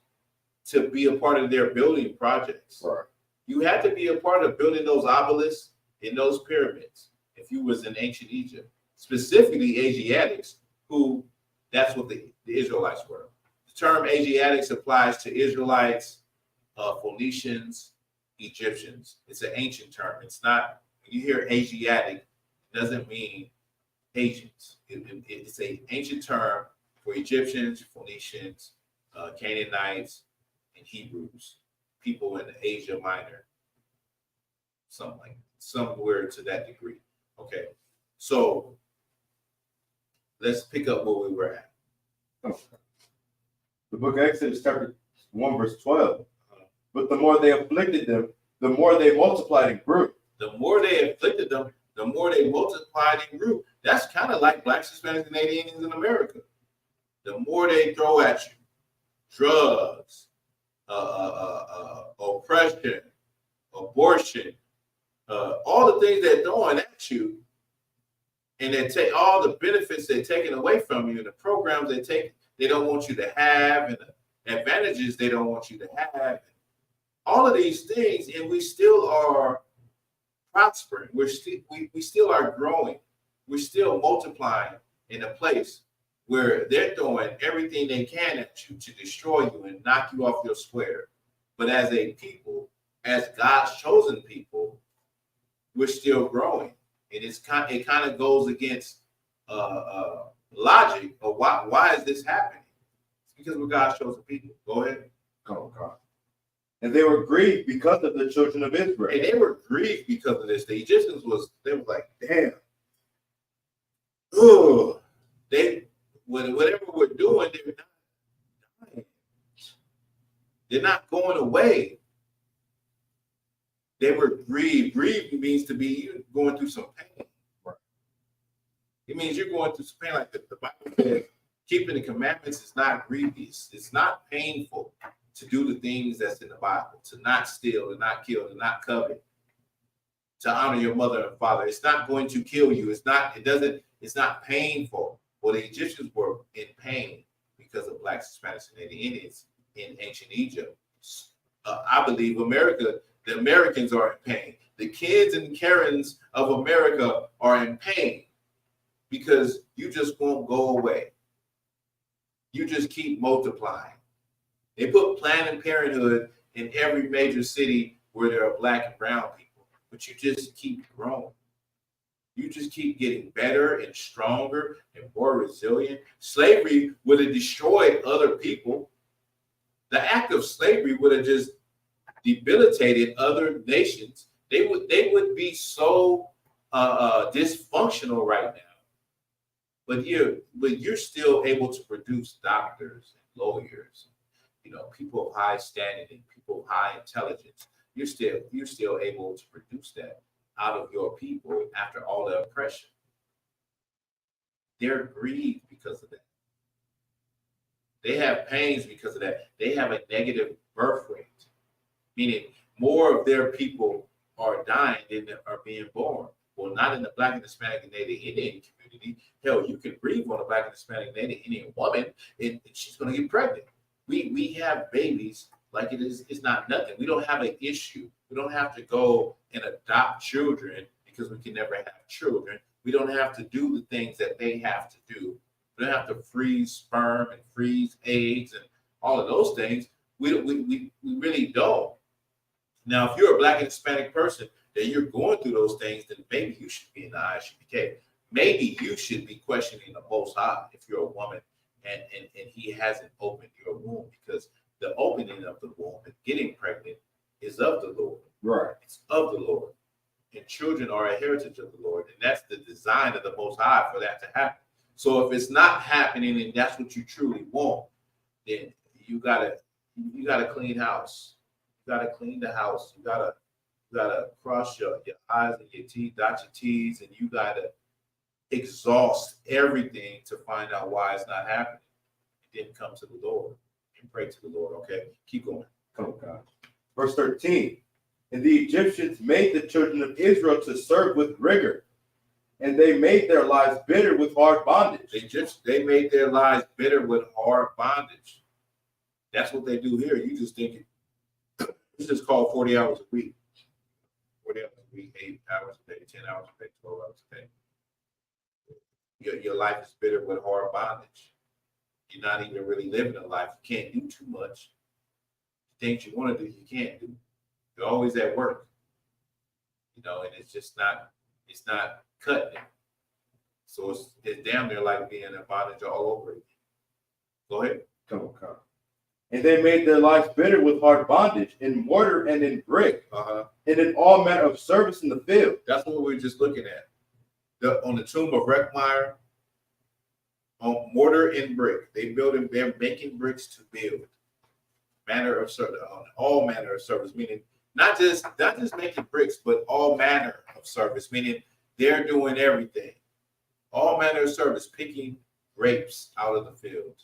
to be a part of their building projects. Right. You had to be a part of building those obelisks and those pyramids if you was in ancient Egypt, specifically Asiatics, who that's what the Israelites were. The term Asiatics applies to Israelites, Phoenicians, Egyptians. It's an ancient term. It's not, when you hear Asiatic, it doesn't mean Asians. It's an ancient term for Egyptians, Phoenicians, Canaanites, and Hebrews, people in Asia Minor, somewhere to that degree. Okay, so let's pick up where we were at. The book of Exodus, chapter 1, verse 12. But the more they afflicted them, the more they multiplied and grew. The more they afflicted them, the more they multiplied and grew. That's kind of like Blacks, Hispanics, and Native Indians in America. The more they throw at you, drugs, oppression, abortion, all the things they're throwing at you, and they take all the benefits they're taking away from you, and the programs they don't want you to have, and the advantages they don't want you to have, all of these things, and we still are prospering. We still are growing. We're still multiplying in a place where they're throwing everything they can at you to destroy you and knock you off your square. But as a people, as God's chosen people, we're still growing. And it kind of goes against logic of why is this happening? It's because we're God's chosen people. Go ahead. Oh, God. And they were grieved because of the children of Israel. And they were grieved because of this. The Egyptians they were like, damn. Oh, whatever we're doing, they're not dying. They're not going away. They were grieved. Grieved means to be going through some pain. Right. It means you're going through some pain, like the Bible says, keeping the commandments is not grievous. It's not painful to do the things that's in the Bible, to not steal, to not kill, to not covet, to honor your mother and father. It's not going to kill you. It's not painful. Well, the Egyptians were in pain because of Blacks, Hispanics, and Native Indians in ancient Egypt. I believe the Americans are in pain. The kids and Karens of America are in pain because you just won't go away. You just keep multiplying. They put Planned Parenthood in every major city where there are Black and brown people, but you just keep growing. You just keep getting better and stronger and more resilient. Slavery would have destroyed other people. The act of slavery would have just debilitated other nations. They would be so dysfunctional right now. But you're still able to produce doctors and lawyers, people of high standing and people of high intelligence. You're still able to produce that out of your people after all the oppression. They're grieved because of that. They have pains because of that. They have a negative birth rate, meaning more of their people are dying than are being born. Well, not in the Black and Hispanic and Native Indian community. Hell, you can grieve on a Black and Hispanic Native Indian woman, and she's going to get pregnant. We have babies like it is. It's not nothing. We don't have an issue. We don't have to go and adopt children because we can never have children. We don't have to do the things that they have to do. We don't have to freeze sperm and freeze eggs and all of those things. We really don't. Now, if you're a Black and Hispanic person that you're going through those things, then maybe you should be in the I.S.U.P.K. Maybe you should be questioning the Most High if you're a woman and he hasn't opened your womb, because the opening of the womb and getting pregnant is of the Lord. Right. It's of the Lord. And children are a heritage of the Lord. And that's the design of the Most High for that to happen. So if it's not happening and that's what you truly want, then you gotta clean house. You gotta clean the house. You gotta cross your I's and your T's, dot your T's, and you gotta exhaust everything to find out why it's not happening. And then come to the Lord and pray to the Lord. Okay, keep going. Come on, God. Verse 13. And the Egyptians made the children of Israel to serve with rigor, and they made their lives bitter with hard bondage. They made their lives bitter with hard bondage. That's what they do here. You just think it's just called 40 hours a week. 40 hours a week, 8 hours a day, 10 hours a day, 12 hours a day. Your life is bitter with hard bondage. You're not even really living a life. You can't do too much. The things you want to do, you can't do. You're always at work. And it's just not, it's not cutting it. So it's damn near like being in bondage all over again. Go ahead. Come on, God. And they made their lives bitter with hard bondage in mortar and in brick, and in all manner of service in the field. That's what we were just looking at. On the tomb of Reckmeyer, on mortar and brick, they're making bricks to build. Manner of service, on all manner of service, meaning not just making bricks, but all manner of service, meaning they're doing everything. All manner of service, picking grapes out of the field,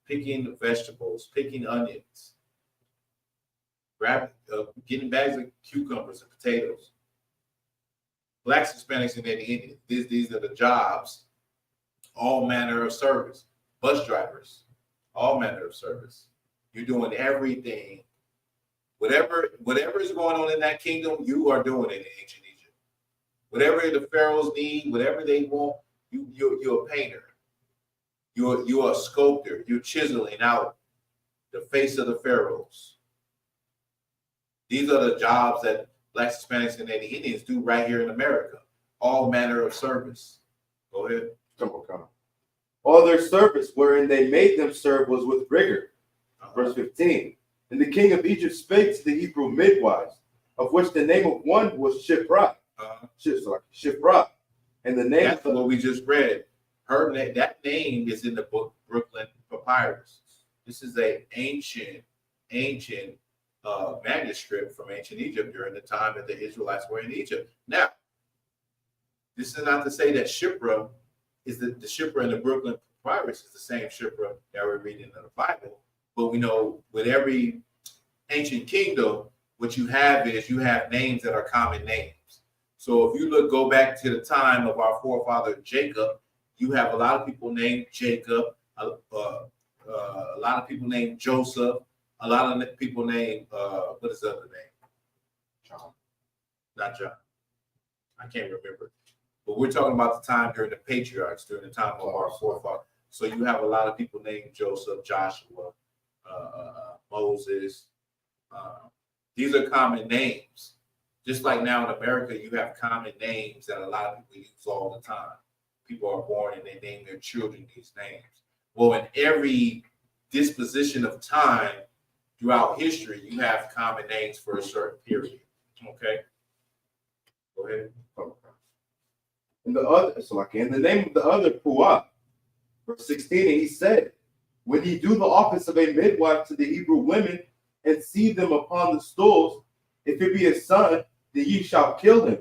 picking vegetables, picking onions, getting bags of cucumbers and potatoes. Blacks, Hispanics, and the Indians. These are the jobs. All manner of service. Bus drivers, all manner of service. You're doing everything. Whatever is going on in that kingdom, you are doing it in ancient Egypt. Whatever the pharaohs need, whatever they want, you're a painter. You're a sculptor. You're chiseling out the face of the pharaohs. These are the jobs that Blacks, Hispanics, and Native Indians do right here in America. All manner of service. Go ahead. Come on. All their service wherein they made them serve was with rigor. Verse 15. And the king of Egypt spake to the Hebrew midwives, of which the name of one was Shipra. Shipra. And the name That's what we just read. That name is in the book Brooklyn Papyrus. This is an ancient manuscript from ancient Egypt during the time that the Israelites were in Egypt. Now, this is not to say that Shipra is the Shipra in the Brooklyn Papyrus is the same Shipra that we're reading in the Bible. But we know with every ancient kingdom, what you have is you have names that are common names. So if you go back to the time of our forefather Jacob, you have a lot of people named Jacob, a lot of people named Joseph, a lot of people named, what is the other name? John. Not John. I can't remember. But we're talking about the time during the patriarchs, during the time of our forefathers. So you have a lot of people named Joseph, Joshua, Moses. These are common names. Just like now in America, you have common names that a lot of people use all the time. People are born and they name their children these names. Well, in every disposition of time throughout history, you have common names for a certain period. Okay? Go ahead. And the name of the other Puah, verse 16, and he said, when ye do the office of a midwife to the Hebrew women and see them upon the stools, if it be a son, then ye shall kill him.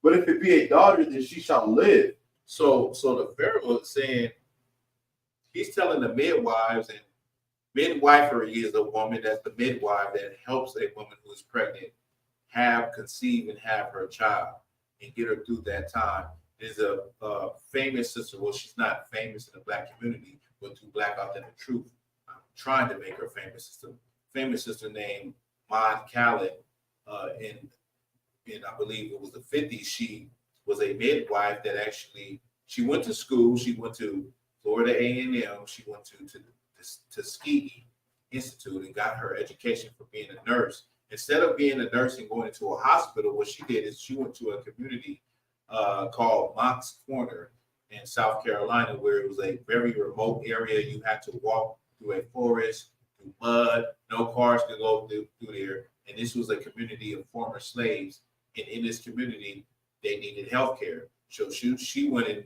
But if it be a daughter, then she shall live. So the Pharaoh is saying, he's telling the midwives, and midwifery is a woman that's the midwife that helps a woman who is pregnant conceive and have her child and get her through that time. There's a famous sister. Well, she's not famous in the Black community, but through Black Authentic Truth, I'm trying to make her famous. It's a famous sister named Maud Callan, in I believe it was the 50s. She was a midwife that actually, she went to school. She went to Florida A&M. She went to Tuskegee Institute and got her education for being a nurse. Instead of being a nurse and going into a hospital, what she did is she went to a community called Mott's Corner in South Carolina, where it was a very remote area. You had to walk through a forest, through mud. No cars could go through there. And this was a community of former slaves. And in this community, they needed health care. So she went and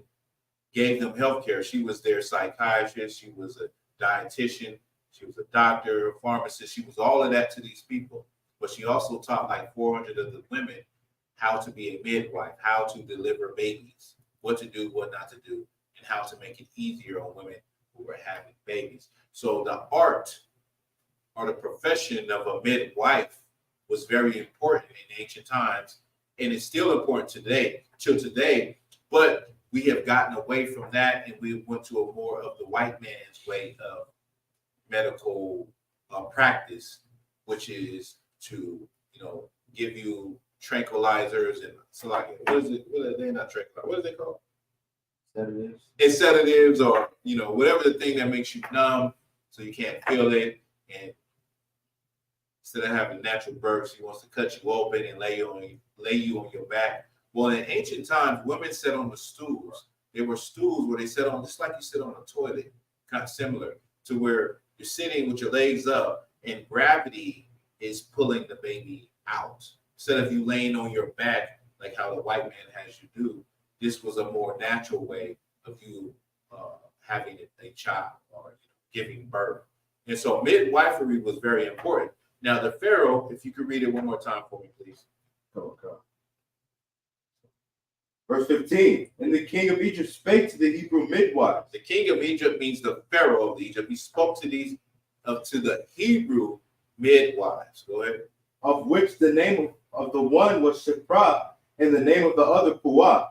gave them health care. She was their psychiatrist. She was a dietitian. She was a doctor, a pharmacist. She was all of that to these people. But she also taught like 400 of the women how to be a midwife, how to deliver babies, what to do, what not to do, and how to make it easier on women who were having babies. So the art or the profession of a midwife was very important in ancient times, and it's still important today, till today. But we have gotten away from that, and we went to a more of the white man's way of medical practice, which is to, give you tranquilizers and so like, what is it? They're not tranquilizers. What is it called? Sedatives. It's sedatives, or whatever the thing that makes you numb, so you can't feel it. And instead of having natural births, he wants to cut you open and lay you on your back. Well, in ancient times, women sat on the stools. There were stools where they sat on, just like you sit on a toilet, kind of similar to where you're sitting with your legs up and gravity is pulling the baby out. Instead of you laying on your back, like how the white man has you do, this was a more natural way of you having a child or giving birth. And so midwifery was very important. Now the Pharaoh, if you could read it one more time for me, please. Come. Verse 15, and the king of Egypt spake to the Hebrew midwives. The king of Egypt means the Pharaoh of Egypt. He spoke to the Hebrew midwives. Go ahead. Of which the name of the one was Shiphrah, and the name of the other Puah.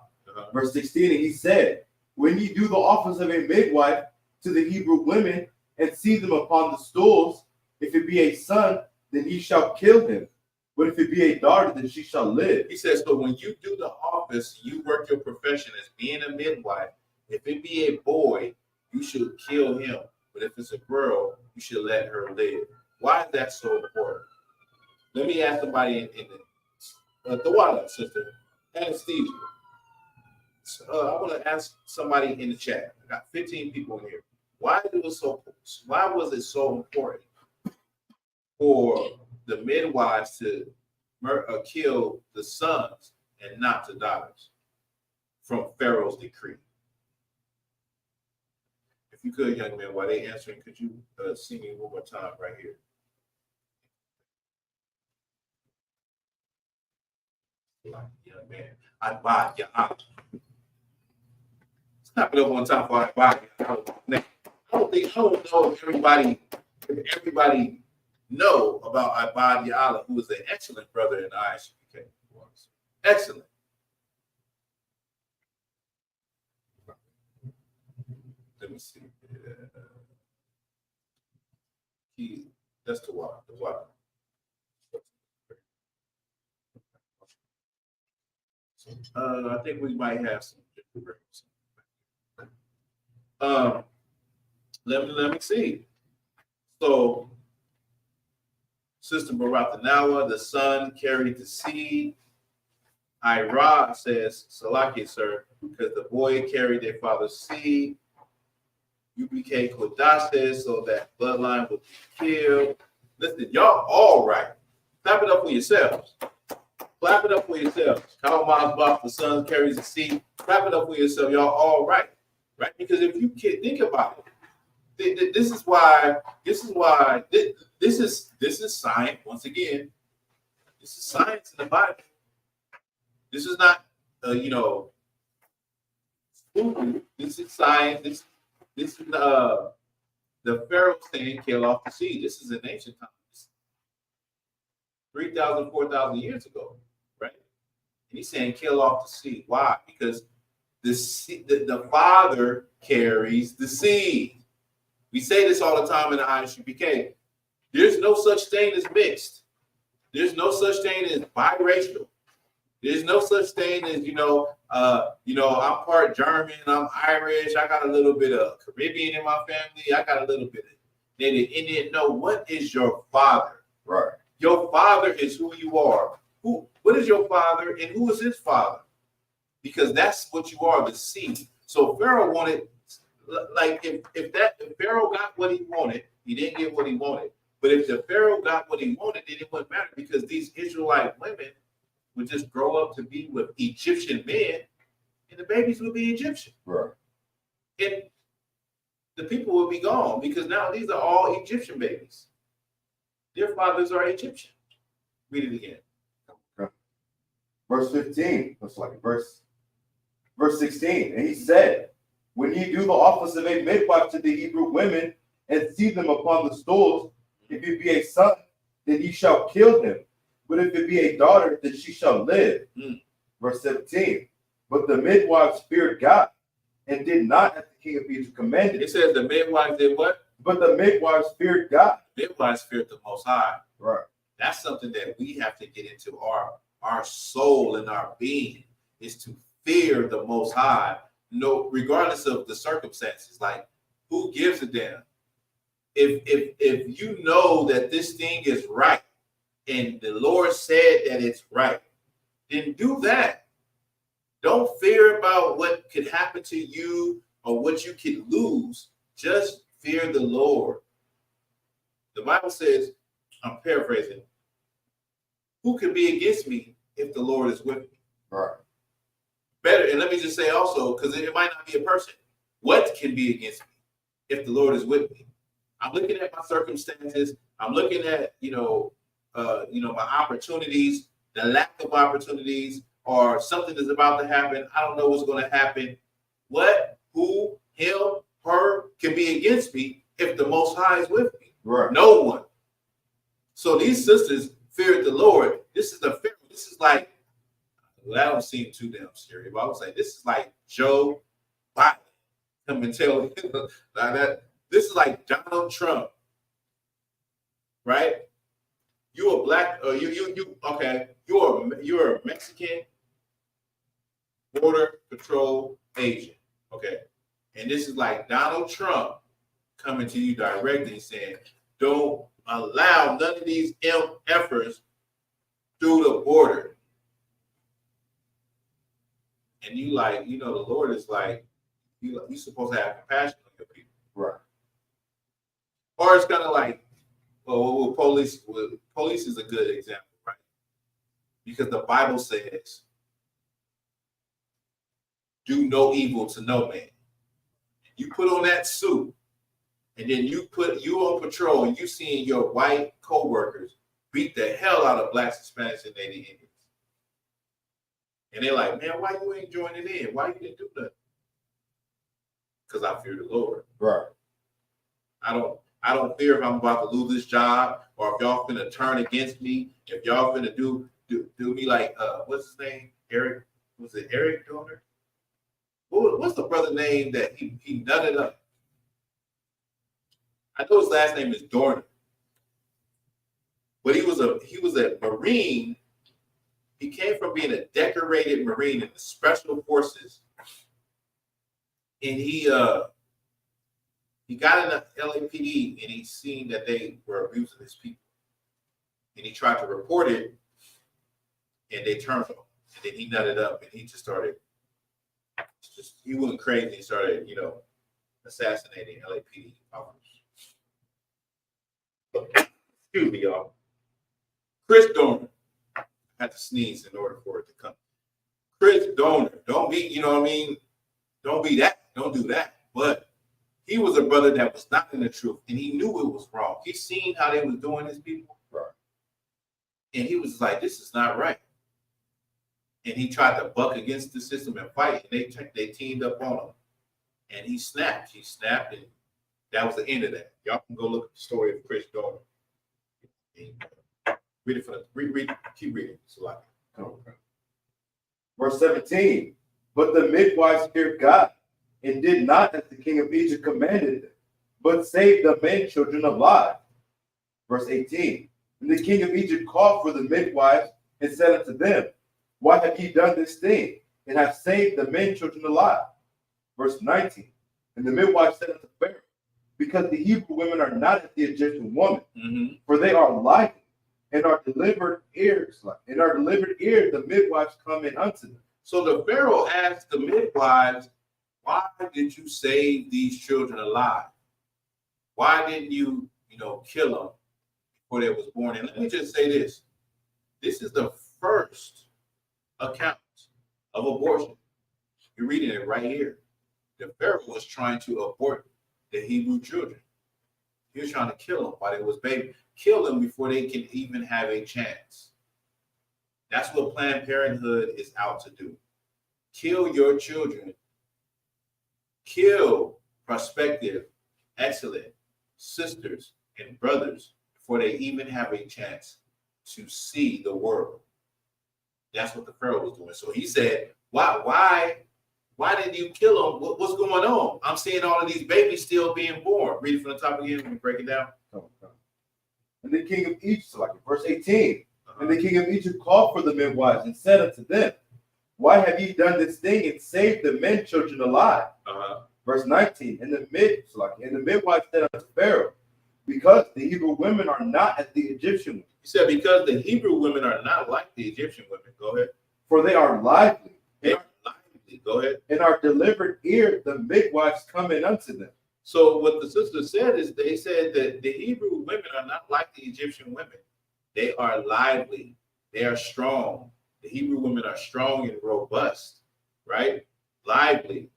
Verse 16, and he said, when ye do the office of a midwife to the Hebrew women, and see them upon the stools, if it be a son, then ye shall kill him. But if it be a daughter, then she shall live. He says, so when you do the office, you work your profession as being a midwife. If it be a boy, you should kill him. But if it's a girl, you should let her live. Why is that so important? Let me ask somebody in the water, sister, anesthesia. I want to ask somebody in the chat. I got 15 people in here. Why was it so important for the midwives to kill the sons and not the daughters from Pharaoh's decree? If you could, young man, while they answering, could you see me one more time right here? Young man, I.S.U.P.K. Snap it up one time for I.S.U.P.K. I don't know if everybody know about I.S.U.P.K, who is an excellent brother in I.S.U.P.K. Excellent. Let me see. That's the water. I think we might have some. Let me see. So, Sister Baratanawa, the son carried the seed. Ira says, Salaki, sir, because the boy carried their father's seed. U.P.K. Kodash so that bloodline would be killed. Listen, y'all all right. Clap it up for yourselves. Clap it up for yourselves. Karl Masbach, the son carries the seed. Clap it up for yourself. Y'all all right. Right? Because if you can think about it, this is why this is science. Once again, this is science in the Bible. This is not this is science. This is the Pharaoh saying kill off the seed. This is in ancient times. 3,000, 4,000 years ago, right? And he's saying kill off the seed. Why? Because the father carries the seed. We say this all the time in the I.S.U.P.K. There's no such thing as mixed. There's no such thing as biracial. There's no such thing as, I'm part German, I'm Irish, I got a little bit of Caribbean in my family, I got a little bit of Native Indian. No, what is your father? Right. Your father is who you are. What is your father and who is his father? Because that's what you are, the seed. So Pharaoh wanted, like, if Pharaoh got what he wanted, he didn't get what he wanted. But if the Pharaoh got what he wanted, then it wouldn't matter, because these Israelite women would just grow up to be with Egyptian men, and the babies would be Egyptian. Right. And the people would be gone, because now these are all Egyptian babies. Their fathers are Egyptian. Read it again. Okay. Verse 15. Looks like verse 16. And he said, when ye do the office of a midwife to the Hebrew women, and see them upon the stools, if it be a son, then ye shall kill him. But if it be a daughter, then she shall live. Verse 17. But the midwives feared God, and did not as the king of Egypt commanded. It says the midwives did what? But the midwives feared God. Midwives feared the Most High. Right. That's something that we have to get into our soul and our being, is to fear the Most High, regardless of the circumstances. Like, who gives a damn? If you know that this thing is right, and the Lord said that it's right, then do that. Don't fear about what could happen to you or what you could lose. Just fear the Lord. The Bible says, I'm paraphrasing, who can be against me if the Lord is with me? Right. Better, and let me just say also, because it might not be a person, what can be against me if the Lord is with me? I'm looking at my circumstances. I'm looking at, my opportunities, the lack of opportunities, or something is about to happen. I don't know what's going to happen. What, who, him, her can be against me if the Most High is with me? Right. No one. So these sisters feared the Lord. This is the fear. This is like, well, that don't seem too damn scary, but I would say this is like Joe Biden. Come and tell you that this is like Donald Trump, right? You're a black, you're a Mexican border patrol agent, okay? And this is like Donald Trump coming to you directly saying, don't allow none of these MFers through the border. And you like, the Lord is like, you're supposed to have compassion on your people. Right. Or it's kind of like, police is a good example, right? Because the Bible says, do no evil to no man. You put on that suit, and then you on patrol, and you seeing your white co-workers beat the hell out of blacks, Hispanics, and Native Indians. And they're like, man, why you ain't joining in? Why you didn't do that? Because I fear the Lord. Right. I don't fear if I'm about to lose this job, or if y'all finna turn against me, if y'all finna do me like what's his name? Eric? Was it Eric Dorner? What's the brother name that he nutted up? I know his last name is Dorner. But he was a Marine. He came from being a decorated Marine in the Special Forces. And he got in the LAPD, and he seen that they were abusing his people. And he tried to report it, and they turned him. And then he nutted up, and he just started, he went crazy. He started, assassinating LAPD officers. Excuse me, y'all. Chris Dorner. I had to sneeze in order for it to come. Chris Dorner. Don't be, don't be that. Don't do that. But he was a brother that was not in the truth, and he knew it was wrong. He seen how they was doing his people. Right. And he was like, this is not right. And he tried to buck against the system and fight, and they teamed up on him. And he snapped. And that was the end of that. Y'all can go look at the story of Chris Dorner. Read it keep reading. Okay. Verse 17. But the midwives feared God, and did not as the king of Egypt commanded them, but saved the men children alive. Verse 18. And the king of Egypt called for the midwives and said unto them, why have ye done this thing, and have saved the men children alive? Verse 19. And the midwives said unto Pharaoh, because the Hebrew women are not as the Egyptian woman, for they are lively, and are delivered ears, the midwives come in unto them. So the Pharaoh asked the midwives, why did you save these children alive? Why didn't you, kill them before they was born? And let me just say this. This is the first account of abortion. You're reading it right here. The Pharaoh was trying to abort the Hebrew children. He was trying to kill them while they was baby. Kill them before they can even have a chance. That's what Planned Parenthood is out to do. Kill your children. Kill prospective, excellent sisters and brothers before they even have a chance to see the world. That's what the Pharaoh was doing. So he said, why didn't you kill them? What's going on? I'm seeing all of these babies still being born. Read it from the top again. Let me break it down. And the king of Egypt, verse 18. And the king of Egypt called for the midwives and said unto them, why have ye done this thing and saved the men children alive? Verse 19. And the midwives said unto Pharaoh, because the Hebrew women are not as the Egyptian women. He said, because the Hebrew women are not like the Egyptian women. Go ahead. For they are lively. They are lively. Go ahead. And are delivered ere the midwives come in unto them. So what the sister said is they said that the Hebrew women are not like the Egyptian women. They are lively. They are strong. The Hebrew women are strong and robust, right? Lively.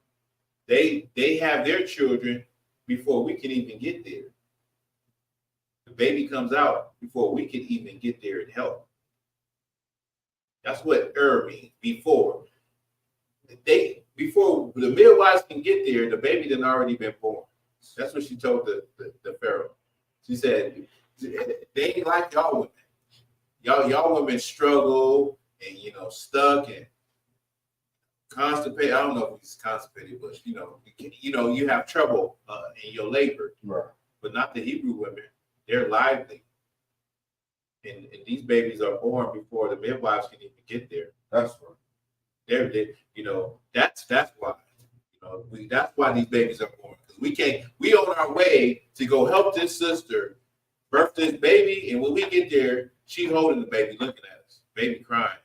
They have their children before we can even get there. The baby comes out before we can even get there and help. That's what means, before. Before the midwives can get there, the baby done already been born. That's what she told the Pharaoh. She said, they ain't like y'all women. Y'all women struggle and, stuck and constipated. I don't know if he's constipated, but, you have trouble in your labor. Right. But not the Hebrew women. They're lively. And these babies are born before the midwives can even get there. That's right. That's why. That's why these babies are born. Because we on our way to go help this sister birth this baby, and when we get there, she holding the baby, looking at us, baby crying,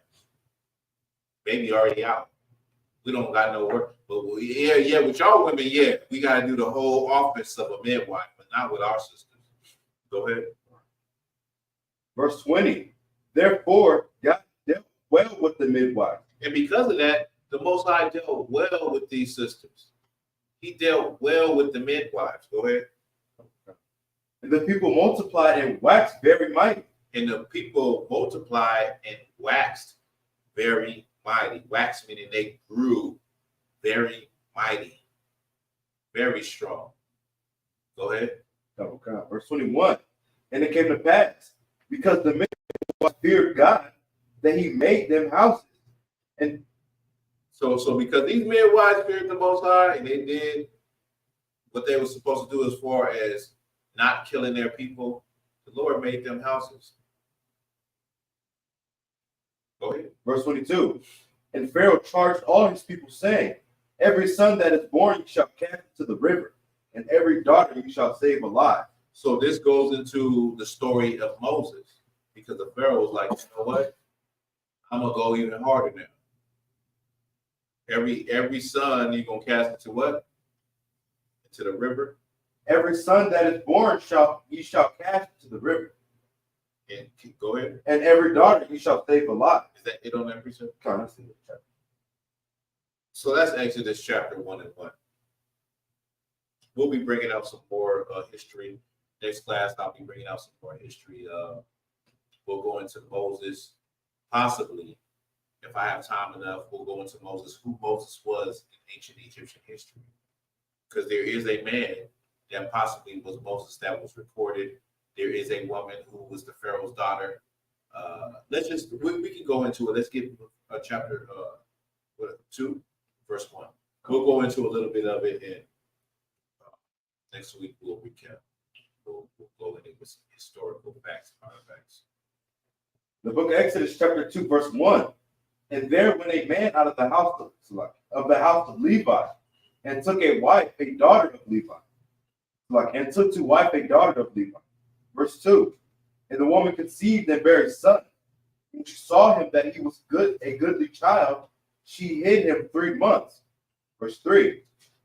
baby already out. We don't got no work, but with y'all women, we got to do the whole office of a midwife, but not with our sisters. Go ahead. Verse 20. Therefore, God dealt well with the midwife. And because of that, the Most High dealt well with these sisters. He dealt well with the midwives. Go ahead. And the people multiplied and waxed very mighty. And the people multiplied and waxed very mighty. Waxed meaning they grew very mighty, very strong. Go ahead. Verse 21. And it came to pass, because the midwives feared God, that he made them houses. And so because these midwives feared the Most High, and they did what they were supposed to do as far as not killing their people, the Lord made them houses. Go ahead. Verse 22. And Pharaoh charged all his people, saying, every son that is born you shall cast into the river, and every daughter you shall save alive. So this goes into the story of Moses, because the Pharaoh was like, you know what? I'm gonna go even harder now. Every son you're gonna cast into what? Into the river. Every son that is born you shall cast into the river. And go ahead. And every daughter you shall save alive. Is that it on that precept? Chapter. So that's Exodus chapter 1 and 1. We'll be bringing out some more history. Next class, I'll be bringing out some more history. We'll go into Moses, possibly, if I have time enough, we'll go into Moses, who Moses was in ancient Egyptian history. Because there is a man that possibly was Moses that was recorded. There is a woman who was the Pharaoh's daughter. We can go into it. Let's get chapter 2, verse 1. We'll go into a little bit of it, and next week we'll recap. we'll go in it with some historical facts and artifacts. The book of Exodus, chapter 2, verse 1. And there went a man out of the house of Levi, and took a wife, a daughter of Levi, and took to wife a daughter of Levi. Verse 2. And the woman conceived and bare a son. When she saw him that he was good, a goodly child, she hid him 3 months. Verse 3.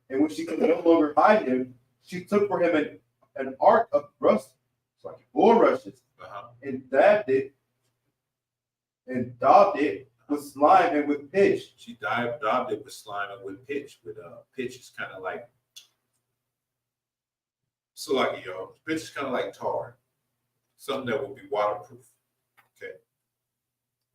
And when she could no longer hide him, she took for him an ark of bulrushes, and daubed it with slime and with pitch. She daubed it with slime and with pitch. Pitch is kind of like, pitch is kind of like tar, something that will be waterproof. Okay,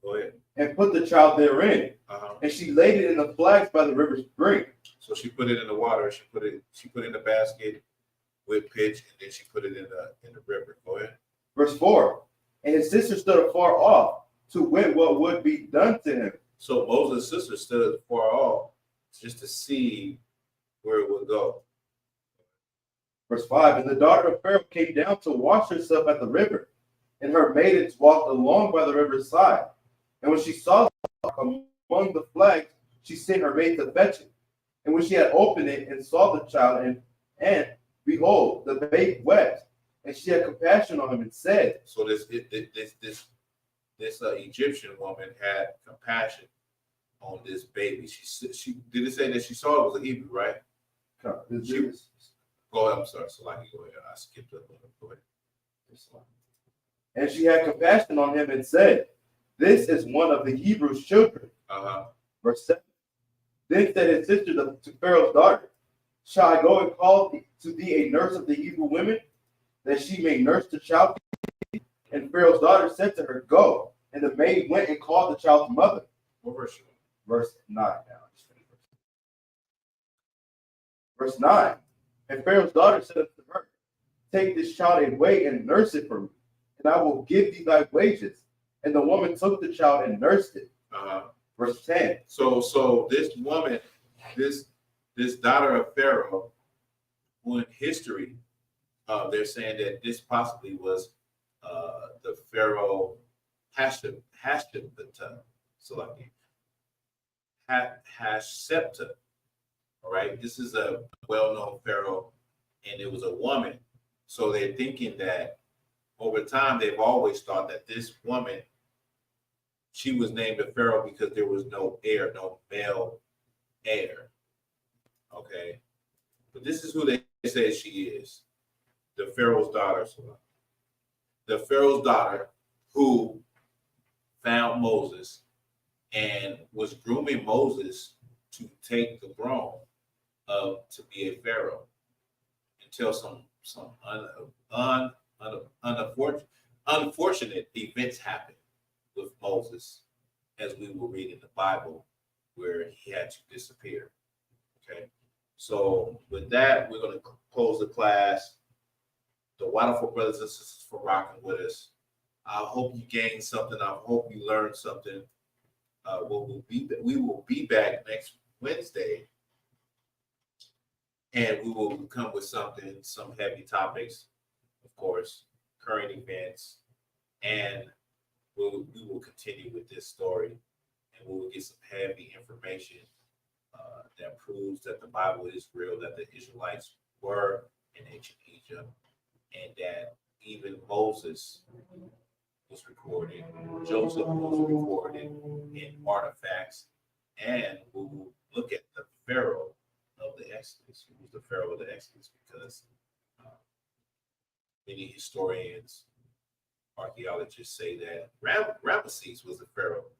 go ahead. And put the child therein, and she laid it in the flags by the river's brink. So she put it in the water. She put it in the basket with pitch, and then she put it in the river. Go ahead. Verse 4. And his sister stood afar off to wit what would be done to him. So Moses' sister stood afar off just to see where it would go. Verse 5. And the daughter of Pharaoh came down to wash herself at the river, and her maidens walked along by the river's side. And when she saw among the flags, she sent her maid to fetch it. And when she had opened it and saw the child, and behold, the babe wept, and she had compassion on him and said. So this Egyptian woman had compassion on this baby. She did it say that she saw it was a Hebrew, right? Go ahead. I'm sorry, Salaki, go ahead. I skipped up. Go ahead. And she had compassion on him and said, this is one of the Hebrews' children. Verse 7. Then said his sister to Pharaoh's daughter, shall I go and call to thee a nurse of the Hebrew women, that she may nurse the child? And Pharaoh's daughter said to her, go. And the maid went and called the child's mother. What verse? Verse 9 now. Verse 9. And Pharaoh's daughter said unto her, take this child away and nurse it for me, and I will give thee thy wages. And the woman took the child and nursed it. Verse 10. So this woman, this daughter of Pharaoh, who in history, they're saying that this possibly was the Pharaoh Hashepta, Hashepta. All right, this is a well-known Pharaoh, and it was a woman. So they're thinking that over time they've always thought that this woman, she was named a Pharaoh because there was no heir, no male heir. Okay, but this is who they say she is, the Pharaoh's daughter. The Pharaoh's daughter who found Moses and was grooming Moses to take the throne to be a Pharaoh until some unfortunate events happened with Moses, as we will read in the Bible, where he had to disappear. Okay, so with that, we're going to close the class. The wonderful brothers and sisters for rocking with us. I hope you gained something. I hope you learned something. We will be back next Wednesday, and we will come with some heavy topics, of course, current events, and we will continue with this story, and we will get some heavy information that proves that the Bible is real, that the Israelites were in ancient Egypt, and that even Moses was recorded, Joseph was recorded in artifacts, and we will look at the Pharaoh of the Exodus. Who was the Pharaoh of the Exodus? Because many historians, archaeologists say that Ramesses was the Pharaoh,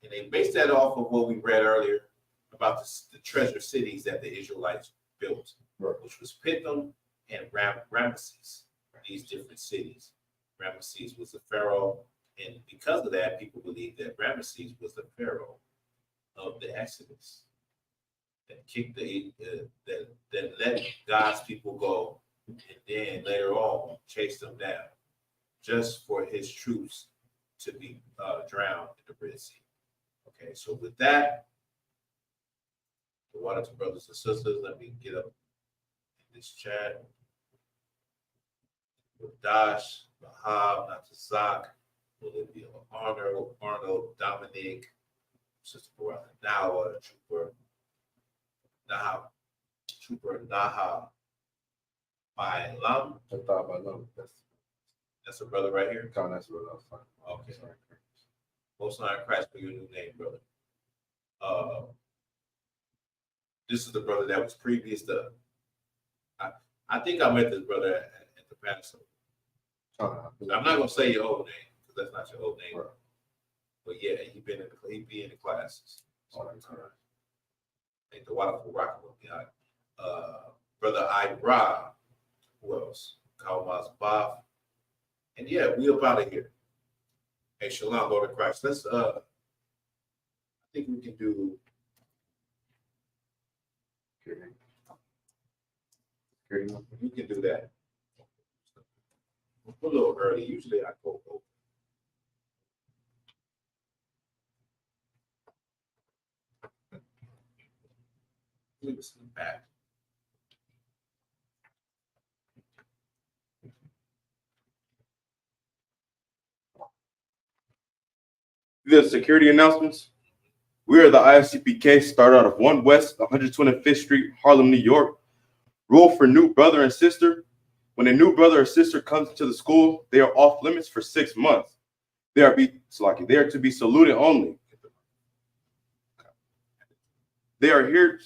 and they based that off of what we read earlier about the treasure cities that the Israelites built, which was Pithom and Ramesses, these different cities. Ramesses was the Pharaoh, and because of that, people believe that Ramesses was the Pharaoh of the Exodus that kicked that let God's people go, and then later on chased them down, just for his troops to be drowned in the Red Sea. Okay, so with that, the wonderful brothers and sisters, let me get up in this chat. Dash, Bahab, Natazak, Olivia Arnold, Dominic, Sister Baraka, Nawa, Trooper Naha, my Lam. I thought about love. That's a brother right here. God, that's what I was talking about. Okay. Most High in Christ for your new name, brother. This is the brother that was previous to. I think I met this brother at the Passover. I'm not gonna say your old name because that's not your old name. Right. But yeah, he be in the classes. Oh, that's all right. Ain't the wonderful rocket behind. Brother Ibra, who else? Kalmaz Baf. And yeah, we up out of here. Hey, Shalom, Lord of Christ. Let's I think we can do we can do that. A little early. Usually I go over. Leave us in the back. The security announcements. We are the I.S.U.P.K. Start out of 1 West 125th Street, Harlem, New York. Rule for new brother and sister. When a new brother or sister comes to the school, they are off limits for 6 months. They are to be saluted only. They are here.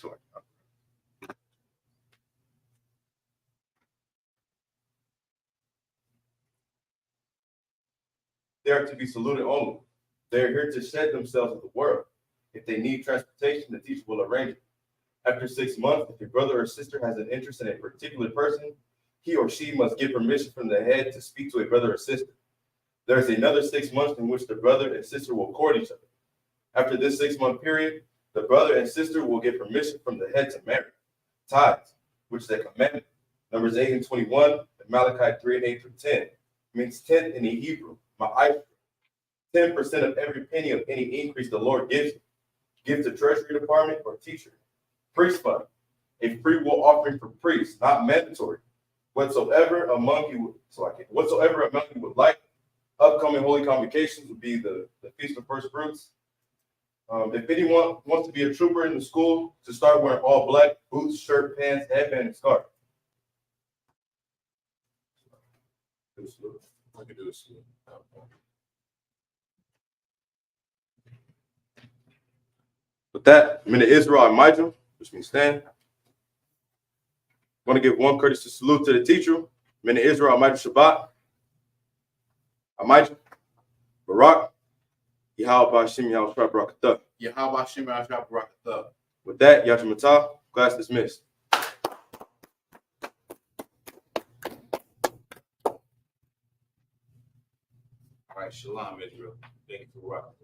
They are to be saluted only. They are here to shed themselves of the world. If they need transportation, the teacher will arrange it. After 6 months, if your brother or sister has an interest in a particular person, he or she must get permission from the head to speak to a brother or sister. There is another 6 months in which the brother and sister will court each other. After this 6-month period, the brother and sister will get permission from the head to marry. Tithes, which is a commandment. Numbers 8 and 21, and Malachi 3 and 8 through 10, means 10 in the Hebrew. 10% of every penny of any increase the Lord gives you. Give to Treasury Department or teacher. Priest fund, a free will offering for priests, not mandatory. Whatsoever among you would like. Upcoming holy convocations would be the Feast of First Fruits. If anyone wants to be a trooper in the school, to start wearing all black, boots, shirt, pants, headband, and scarf. I can do this. With that, I'm in the Israel Elijah, which means stand. I want to give one courtesy salute to the teacher. I'm in the Israel Elijah Shabbat. Elijah, Barak, Yahweh Hashem Yahweh Barakatah. Yahweh Hashem Yahweh Barakatah. With that, Yajamatah, class dismissed. All right, Shalom, Israel. Thank you for rocking.